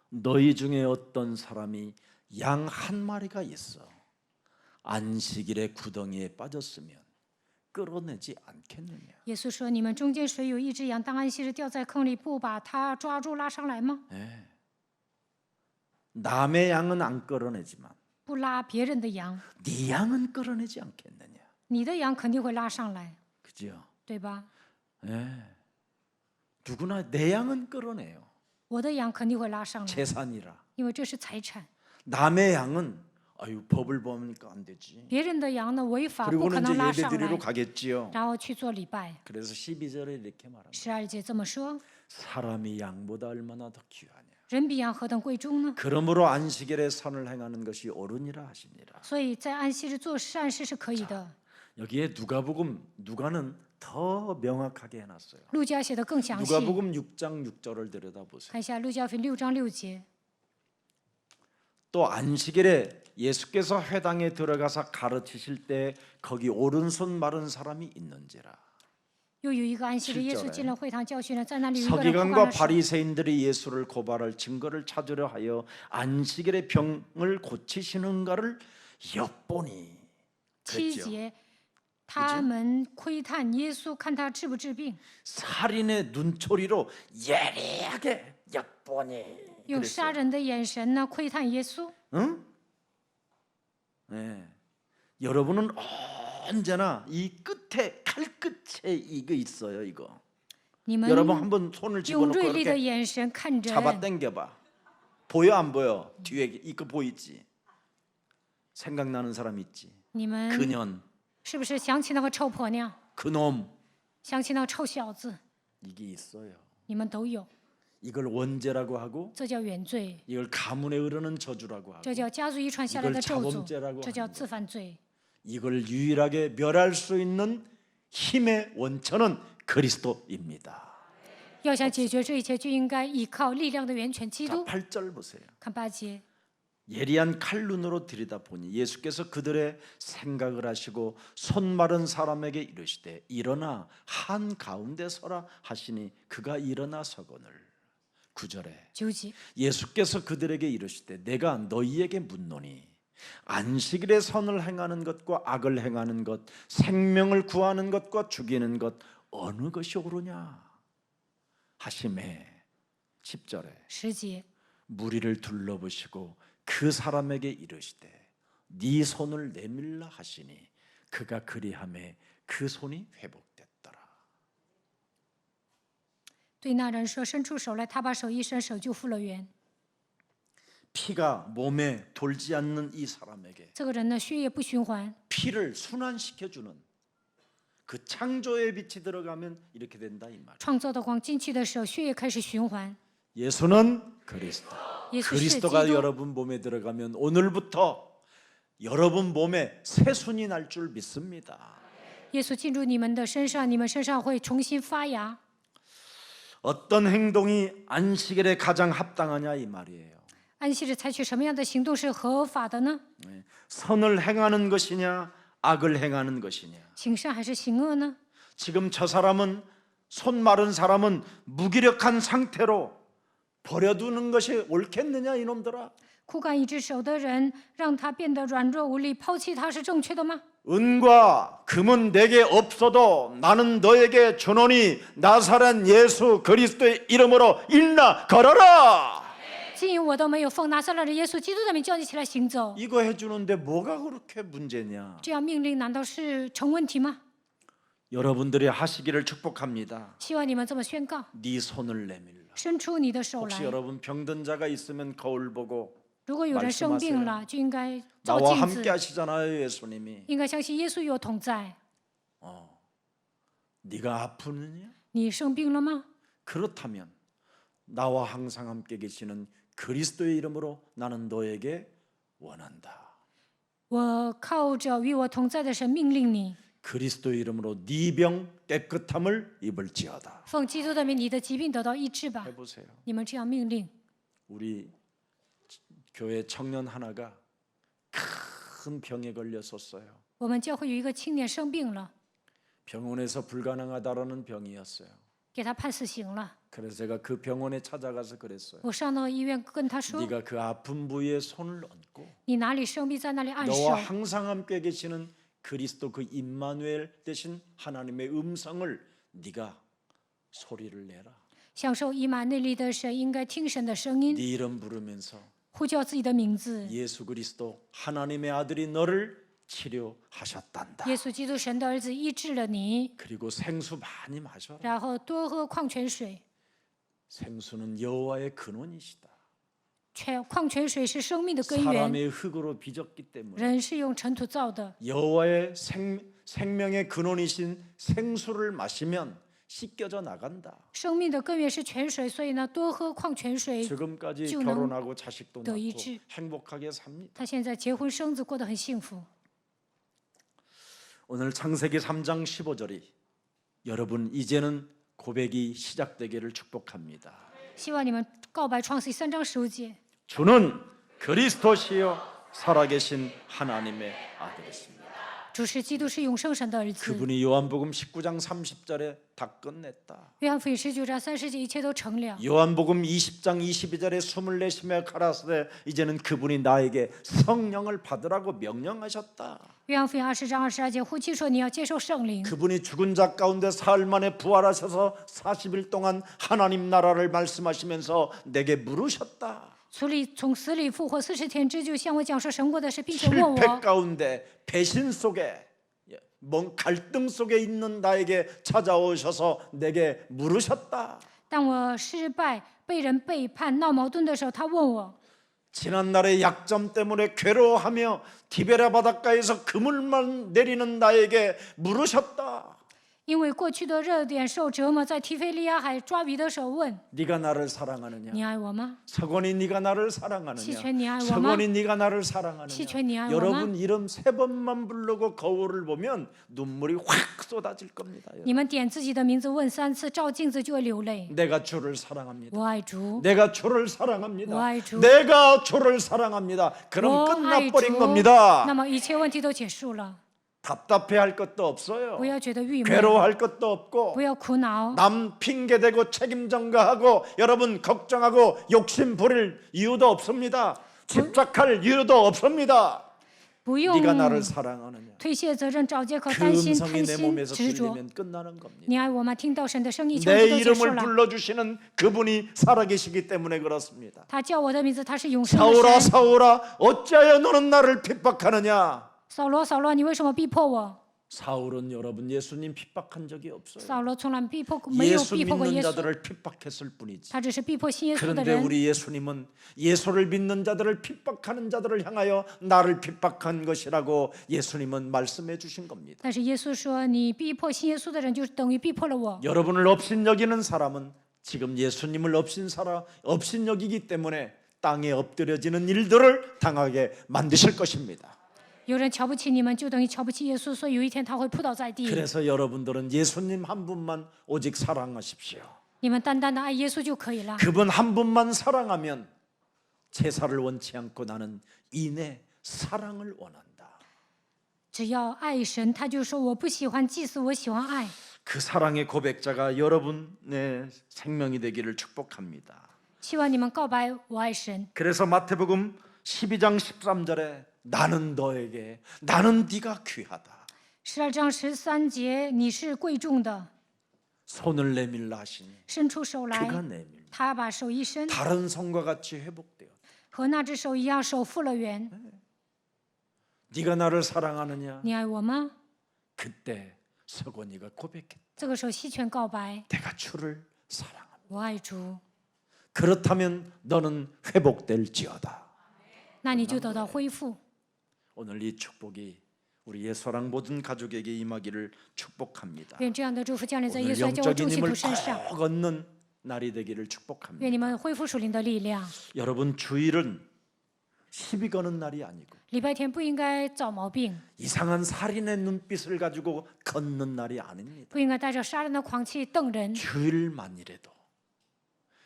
너희 중에 어떤 사람이 양 한 마리가 있어 안식일에 구덩이에 빠졌으면 끌어내지 않겠느냐. 耶稣说：“你们中间谁有一只羊，当安息日掉在坑里，不把它抓住拉上来吗？ 남의 양은 안 끌어내지만 不拉别人的羊， 네 양은 끌어내지 않겠느냐. 你的羊肯定会拉上来， 그죠? 对吧？ 누구나 내 양은 끌어내요. 我的羊肯定会拉上来， 재산이라. 因为这是财产。 남의 양은 아유 법을 범하니까 안 되지. 别人的羊呢，违法不可 그리고는 能 이제 拉 예배 上 드리러 来， 가겠지요. 然后去做礼拜。 그래서 12절에 이렇게 말합니다. 12节这么说： 사람이 양보다 얼마나 더 귀하냐. 人比羊何等贵重呢？ 그러므로 안식일에 선을 행하는 것이 옳으니라 하시니라. 所以在安息日做善事是可以的。 여기에 누가는 더 명확하게 해놨어요. 路加写的更详细， 누가복음 6장 6절을 들여다보세요. 看一下路加福音6章6节。 또 안식일에 예수께서 회당에 들어가서 가르치실 때 거기 오른손 마른 사람이 있는지라. 又有一个安息日，耶稣 7절에 进了会堂教训了，在那里有一个人枯干 서기관과 了手。 바리새인들이 예수를 고발할 증거를 찾으려 하여 안식일의 병을 고치시는가를 엿보니 7 그랬죠. 节，他们窥探耶稣，看他治不治病， 살인의 눈초리로 예리하게 엿보니 用 그랬어요. 杀人的眼神呢窥探耶稣。 응? 네. 여러분은 언제나 이 끝에 칼끝에 이거 있어요. 이거 你们 여러분 한번 손을 用 집어넣고 锐利的 이렇게 眼神看人， 잡아 당겨봐. 보여 안 보여? 뒤에 이거 보이지? 생각나는 사람 있지? 你们 그년 是不是想起那个臭婆娘， 그놈 想起那个臭小子？ 이게 있어요. 你们都有， 이걸 원죄라고 하고 这叫原罪， 이걸 가문에 흐르는 저주라고 하고 这叫家族遗传下来的咒 이걸 诅 자범죄라고 ，这叫 하는 自犯罪。 이걸 유일하게 멸할 수 있는 힘의 원천은 그리스도입니다. 要想解决这一切，就应该依靠力量的源泉基 자, 督。 8절 보세요. 看8节， 예리한 칼눈으로 들여다보니 예수께서 그들의 생각을 하시고 손 마른 사람에게 이르시되 일어나 한 가운데 서라 하시니 그가 일어나 서거늘. 9절에 9节， 예수께서 그들에게 이르시되 내가 너희에게 묻노니 안식일에 선을 행하는 것과 악을 행하는 것, 생명을 구하는 것과 죽이는 것 어느 것이 옳으냐 하심에 10절에 10节， 무리를 둘러보시고 그 사람에게 이르시되 네 손을 내밀라 하시니 그가 그리하매 그 손이 회복됐더라. 对那人说：“伸出手来。”他把手一伸，手就复了原。 피가 몸에 돌지 않는 이 사람에게 这个人呢，血液不循环， 피를 순환시켜주는 그 창조의 빛이 들어가면 이렇게 된다 이 말. 创造的光进去的时候，血液开始循环。 예수는 그리스도. 耶稣是基 그리스도가 督， 여러분 몸에 들어가면 오늘부터 여러분 몸에 새순이 날 줄 믿습니다. 耶稣进入你们的身上，你们身上会重新发芽。 어떤 행동이 안식일에 가장 합당하냐 이 말이에요. 安息日采取什么样的行动是合法的呢？ 선을 행하는 것이냐 악을 행하는 것이냐. 行善还是行恶呢？ 지금 저 사람은 손 마른 사람은 무기력한 상태로 버려두는 것이 옳겠느냐 이놈들아. 枯干一只手的人，让他变得软弱无力，抛弃他是正确的吗？ 은과 금은 내게 없어도 나는 너에게 주노니 나사렛 예수 그리스도의 이름으로 일어나 걸어라. 金银我都没有，奉拿撒勒人耶稣基督的名叫你起来行走。 이거 해주는데 뭐가 그렇게 문제냐. 这样命令难道是成问题吗？ 여러분들이 하시기를 축복합니다. 希望你们这么宣告： 네 손을 내밀라. 伸出你的手 혹시 来。 여러분 병든 자가 있으면 거울 보고 如果有人生病了，就应该照 나와 镜 함께 子， 하시잖아요 예수님이. 应该相信耶稣有同在。 네가 아프느냐? 你生病了吗？ 그렇다면 나와 항상 함께 계시는 그리스도의 이름으로 나는 너에게 원한다. 我靠着与我同在的神命令你， 그리스도의 이름으로 네 병 깨끗함을 입을지어다. 奉基督的名，你的疾病得到医治吧。 해보세요. 你们这样命令， 우리 교회 청년 하나가 큰 병에 걸렸었어요. 我们教会有一个青年生病了， 병원에서 불가능하다라는 병이었어요. 给他判死刑了。 그래서 제가 그 병원에 찾아가서 그랬어요. 我上到医院跟他说 네가 그 아픈 부위에 손을 얹고 ：“你哪里生病，在那里按手。 너와 항상 함께 계시는 그리스도 그 임마누엘 대신 하나님의 음성을 네가 소리를 내라. 享受以马内利的神应该听神的声音， 네 이름 부르면서 呼叫自己的名字。 예수 그리스도 하나님의 아들이 너를 치료하셨단다. 耶稣基督神的儿子医治了你， 그리고 생수 많이 마셔라. 然后多喝矿泉水。 생수는 여호와의 근원이시다. 矿泉水是生命的根源， 사람의 흙으로 빚었기 때문에 人是用尘土造的。 여호와의 생명의 근원이신 생수를 마시면 씻겨져 나간다. 生命的根源是泉水，所以呢，多喝矿泉水。 지금까지 주는 결혼하고 자식도 낳고 너희지. 행복하게 삽니다. 他现在结婚生子，过得很幸福。 오늘 창세기 3장 15절이 여러분 이제는 고백이 시작되기를 축복합니다. 希望你们告白创世记3章15节， 주는 그리스도시요 살아계신 하나님의 아들이십니다. 主是基督，是永生神的儿子。 그분이 요한복음 19장 30절에 다 끝냈다. 约翰福音19章30节，一切都成了。 요한복음 20장 22절에 숨을 내쉬며 가라사대 이제는 그분이 나에게 성령을 받으라고 명령하셨다. 约翰福音20章22节，呼气说：“你要接受圣灵。 그분이 죽은 자 가운데 사흘 만에 부활하셔서 40일 동안 하나님 나라를 말씀하시면서 내게 물으셨다. 从死里复活40天之久，向我讲述神国的事，并且问 실패 我： 가운데 배신 속에 뭔 갈등 속에 있는 나에게 찾아오셔서 내게 물으셨다. 当我失败、被人背叛、闹矛盾的时候，他问我： 지난날의 약점 때문에 괴로워하며 디베라 바닷가에서 그물만 내리는 나에게 물으셨다. 因为过去的热点受折磨，在提菲利亚海抓鱼的时候问： 네가 나를 사랑하느냐? 你爱我吗？ 서건이 네가 나를 사랑하느냐? 시체 니 알고 서건이 네가 나를 사랑하느냐? 시체 니 알고 여러분 이름 3번만 부르고 거울을 보면 눈물이 확 쏟아질 겁니다. 你们点自己的名字问3次，照镜子就会流泪。 내가 주를 사랑합니다. 我爱主， 내가 주를 사랑합니다. 와이 주. 내가 주를 사랑합니다. 그럼 我爱 끝나버린 主。 겁니다. 那么一切问题都结束了， 답답해할 것도 없어요. 不要觉得郁闷， 괴로워할 것도 없고 不要苦恼， 남 핑계대고 책임 전가하고 여러분 걱정하고 욕심 부릴 이유도 없습니다. 집착할 이유도 없습니다. 不用 네가 나를 사랑하느냐? 推卸责任、找借口、 그 担心、 음성이 贪 내 心、 몸에서 执着。 들리면 끝나는 겁니다. 你爱我吗？听到神的声音，一切 내 问题都结束 이름을 了。 불러주시는 그분이 살아계시기 때문에 그렇습니다. 他叫我的名字，他是永生的 사울아 神。 사울아 어찌하여 너는 나를 핍박하느냐? 扫罗，扫罗，你为什么逼迫我？ 사울은 여러분 예수님 핍박한 적이 없어요. 扫罗从来逼迫没有 예수 逼迫过 믿는 耶稣， 자들을 핍박했을 뿐이지. 他只是逼迫信耶稣的 그런데 人。 우리 예수님은 예수를 믿는 자들을 핍박하는 자들을 향하여 나를 핍박한 것이라고 예수님은 말씀해 주신 겁니다. 但是耶稣说，你逼迫信耶稣的人，就是等于逼迫了我。 여러분을 업신여기는 사람은 지금 예수님을 업신여기기 때문에 땅에 엎드려지는 일들을 당하게 만드실 것입니다. 有人瞧不起你们，就等于瞧不起耶稣，所以有一天他会扑倒在地。 그래서 여러분들은 예수님 한 분만 오직 사랑하십시오. 你们单单的爱耶稣就可以了。 그분 한 분만 사랑하면 제사를 원치 않고 나는 인의 사랑을 원한다. 只要爱神，他就说我不喜欢祭祀，我喜欢爱。 그 사랑의 고백자가 여러분의 생명이 되기를 축복합니다. 希望你们告白我爱神。 그래서 마태복음 12장 13절에 나는 너에게 나는 네가 귀하다. 12章13节，你是贵重的， 손을 내밀라 하시니 伸出手来， 그가 내밀. 他把手一伸， 다른 손과 같이 회복되어. 和那只手一样，手复了原。 네가 나를 사랑하느냐? 你爱我吗？ 그때 서건이가 고백했다. 这个时候西泉告白， 내가 주를 사랑합니다. 我爱主， 그렇다면 너는 회복될지어다. 那你就得到恢复。 오늘 이 축복이 우리 예수랑 모든 가족에게 임하기를 축복합니다. 愿这样的祝福降临在耶 오늘 稣爱教会众 영적인 信徒 힘을 身上。 꼭 얻는 날이 되기를 愿 축복합니다. 你们恢复属灵的力量。 여러분 주일은 시비 거는 날이 아니고 礼拜天不应该找毛病， 이상한 살인의 눈빛을 가지고 걷는 날이 아닙니다. 不应该带着杀人的狂气瞪人。 주일만이라도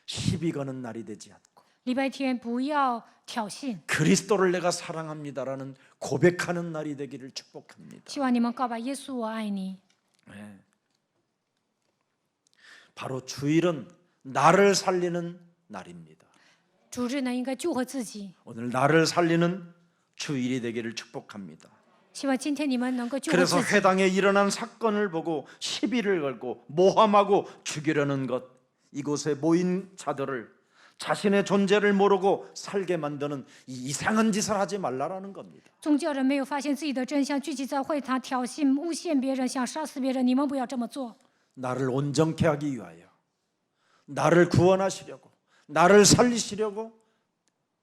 시비 거는 날이 되지 않고 礼拜天不要挑衅， 그리스도를 내가 사랑합니다라는 고백하는 날이 되기를 축복합니다. 希望你们告白耶稣，我爱你。 네. 바로 주일은 나를 살리는 날입니다. 主日呢，应该救活自己。 오늘 나를 살리는 주일이 되기를 축복합니다. 希望今天你们能够救活 그래서 自己。 회당에 일어난 사건을 보고 시비를 걸고 모함하고 죽이려는 것, 이곳에 모인 자들을 자신의 존재를 모르고 살게 만드는 이 이상한 짓을 하지 말라라는 겁니다. 宗教人没有发现自己的真相，聚集在会堂挑衅、诬陷别人，想杀死别人。你们不要这么做。 나를 온전케 하기 위하여, 나를 구원하시려고, 나를 살리시려고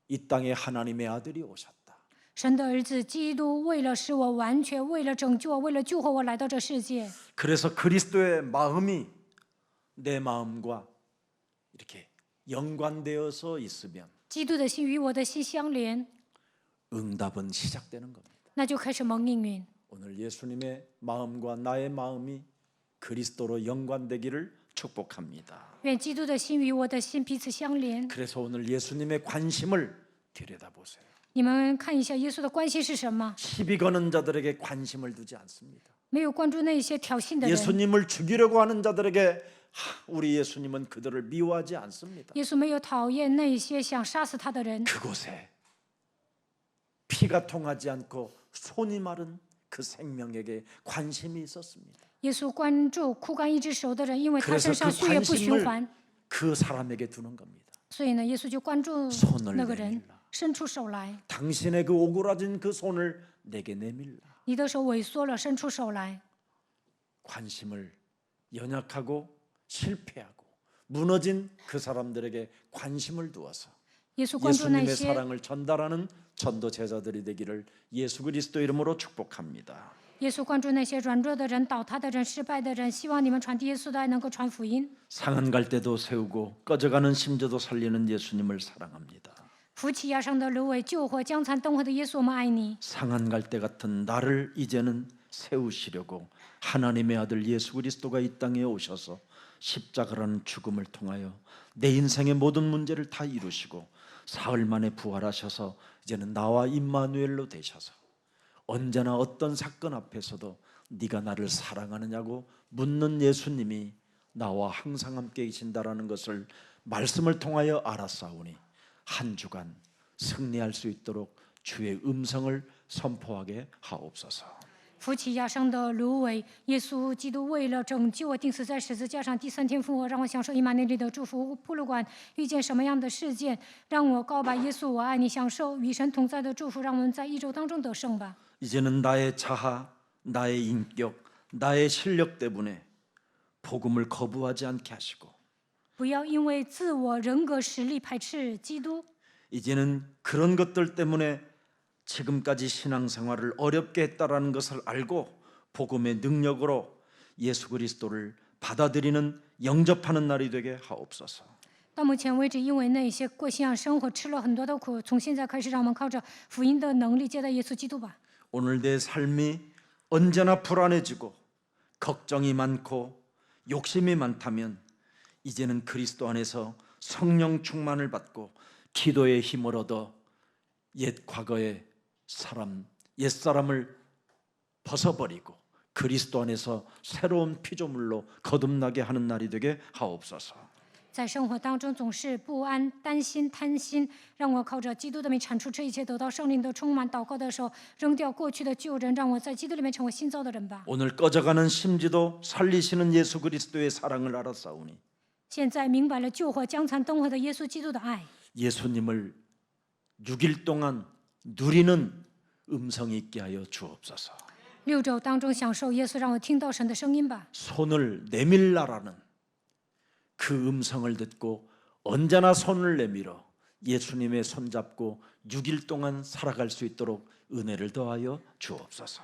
이 땅에 하나님의 아들이 오셨다. 神的儿子基督为了使我完全，为了拯救我，为了救活我来到这世界。 그래서 그리스도의 마음이 내 마음과 이렇게 연관되어서 있으면 基督的心与我的心相连， 응답은 시작되는 겁니다. 那就开始蒙应允。 오늘 예수님의 마음과 나의 마음이 그리스도로 연관되기를 축복합니다. 愿基督的心与我的心彼此相连。 그래서 오늘 예수님의 관심을 들여다보세요. 你们看一下耶稣的关心是什么？ 시비 거는 자들에게 관심을 두지 않습니다. 没有关注那些挑衅的人。 예수님을 죽이려고 하는 자들에게 우리 예수님은 그들을 미워하지 않습니다. 耶稣没有讨厌那些想杀死他的人。 그곳에 피가 통하지 않고 손이 마른 그 생명에게 관심이 있었습니다. 耶稣关注枯干一只手的人，因为他 그래서 身上 그 血液不循 관심을 环， 그 사람에게 두는 겁니다. 所以呢，耶稣就关注 손을 那个人 내밀라 ，伸出手来。 당신의 그 오그라진 그 손을 내게 내밀라. 你的手萎缩了，伸出手来。 관심을 연약하고 실패하고 무너진 그 사람들에게 관심을 두어서 耶稣关注那 예수님의 些 사랑을 전달하는 전도 제자들이 되기를 예수 그리스도 이름으로 축복합니다. 耶稣关注那些软弱的人、倒塌的人、失败的人，希望你们传递耶稣的爱，能够传福音。 상한 갈 때도 세우고 꺼져가는 심지도 살리는 예수님을 사랑합니다. 扶起压伤的芦苇，救活将残灯火的耶稣，我们爱你。 상한 갈 때 같은 나를 이제는 세우시려고 하나님의 아들 예수 그리스도가 이 땅에 오셔서 십자가라는 죽음을 통하여 내 인생의 모든 문제를 다 이루시고 사흘 만에 부활하셔서 이제는 나와 임마누엘로 되셔서 언제나 어떤 사건 앞에서도 네가 나를 사랑하느냐고 묻는 예수님이 나와 항상 함께 계신다라는 것을 말씀을 통하여 알았사오니 한 주간 승리할 수 있도록 주의 음성을 선포하게 하옵소서. 扶起压伤的芦苇，耶稣基督为了拯救我，钉死在十字架上，第三天复活，让我享受以马内利的祝福。不管遇见什么样的事件，让我告白耶稣，我爱你，享受与神同在的祝福。让我们在一周当中得胜吧。 이제는 나의 자아, 나의 인격, 나의 실력 때문에 복음을 거부하지 않게 하시고 不要因为自我人格实力排斥基督。 이제는 그런 것들 때문에 지금까지 신앙생활을 어렵게 했다라는 것을 알고 복음의 능력으로 예수 그리스도를 받아들이는 영접하는 날이 되게 하옵소서. 到目前为止，因为那些过信仰生活吃了很多的苦，从现在开始，让我们靠着福音的能力接待耶稣基督吧。 오늘 내 삶이 언제나 불안해지고 걱정이 많고 욕심이 많다면 이제는 그리스도 안에서 성령 충만을 받고 기도의 힘을 얻어 옛 과거의 옛사람을 벗어버리고 그리스도 안에서 새로운 피조물로 거듭나게 하는 날이 되게 하옵소서. 在生活当中总是不安、担心、贪心，让我靠着基督的名铲除这一切，得到圣灵的充满。祷告的时候，扔掉过去的旧人，让我在基督里面成为新造的人吧。 오늘 꺼져가는 심지도 살리시는 예수 그리스도의 사랑을 알았사오니 现在明白了救火将残灯火的耶稣基督的爱， 예수님을 6일 동안 누리는 음성이 있게 하여 주옵소서. 6周当中享受耶稣，让我听到神的声音吧。 손을 내밀라라는 그 음성을 듣고 언제나 손을 내밀어 예수님의 손잡고 6일 동안 살아갈 수 있도록 은혜를 더하여 주옵소서.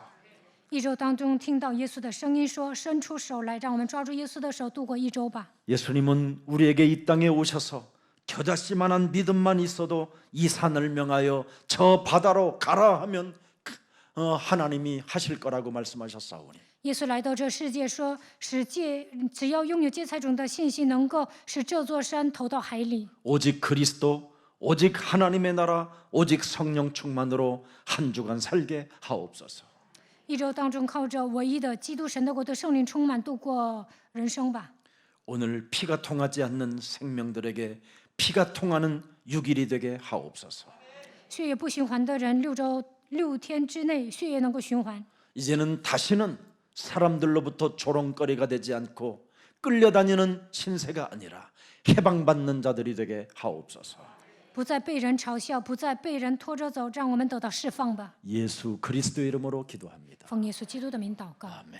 1周当中听到耶稣的声音说：“伸出手来，让我们抓住耶稣的手，度过1周吧。” 예수님은 우리에게 이 땅에 오셔서 겨자씨만한 믿음만 있어도 이 산을 명하여 저 바다로 가라 하면 하나님이 하실 거라고 말씀하셨사오니 耶稣来到这世界说：“只要拥有芥菜种的信心，能够使这座山投到海里。 오직 그리스도 오직 하나님의 나라 오직 성령 충만으로 한 주간 살게 하옵소서. 1周当中靠着唯一的基督神的国的圣灵充满，度过人生吧。 오늘 피가 통하지 않는 생명들에게 피가 통하는 6일이 되게 하옵소서. 血液不循环的人，6天之内血液能够循环。 이제는 다시는 사람들로부터 조롱거리가 되지 않고 끌려다니는 신세가 아니라 해방받는 자들이 되게 하옵소서. 不再被人嘲笑，不再被人拖着走，让我们得到释放吧。 예수 그리스도 이름으로 기도합니다. 奉耶稣基督的名祷告。 아멘.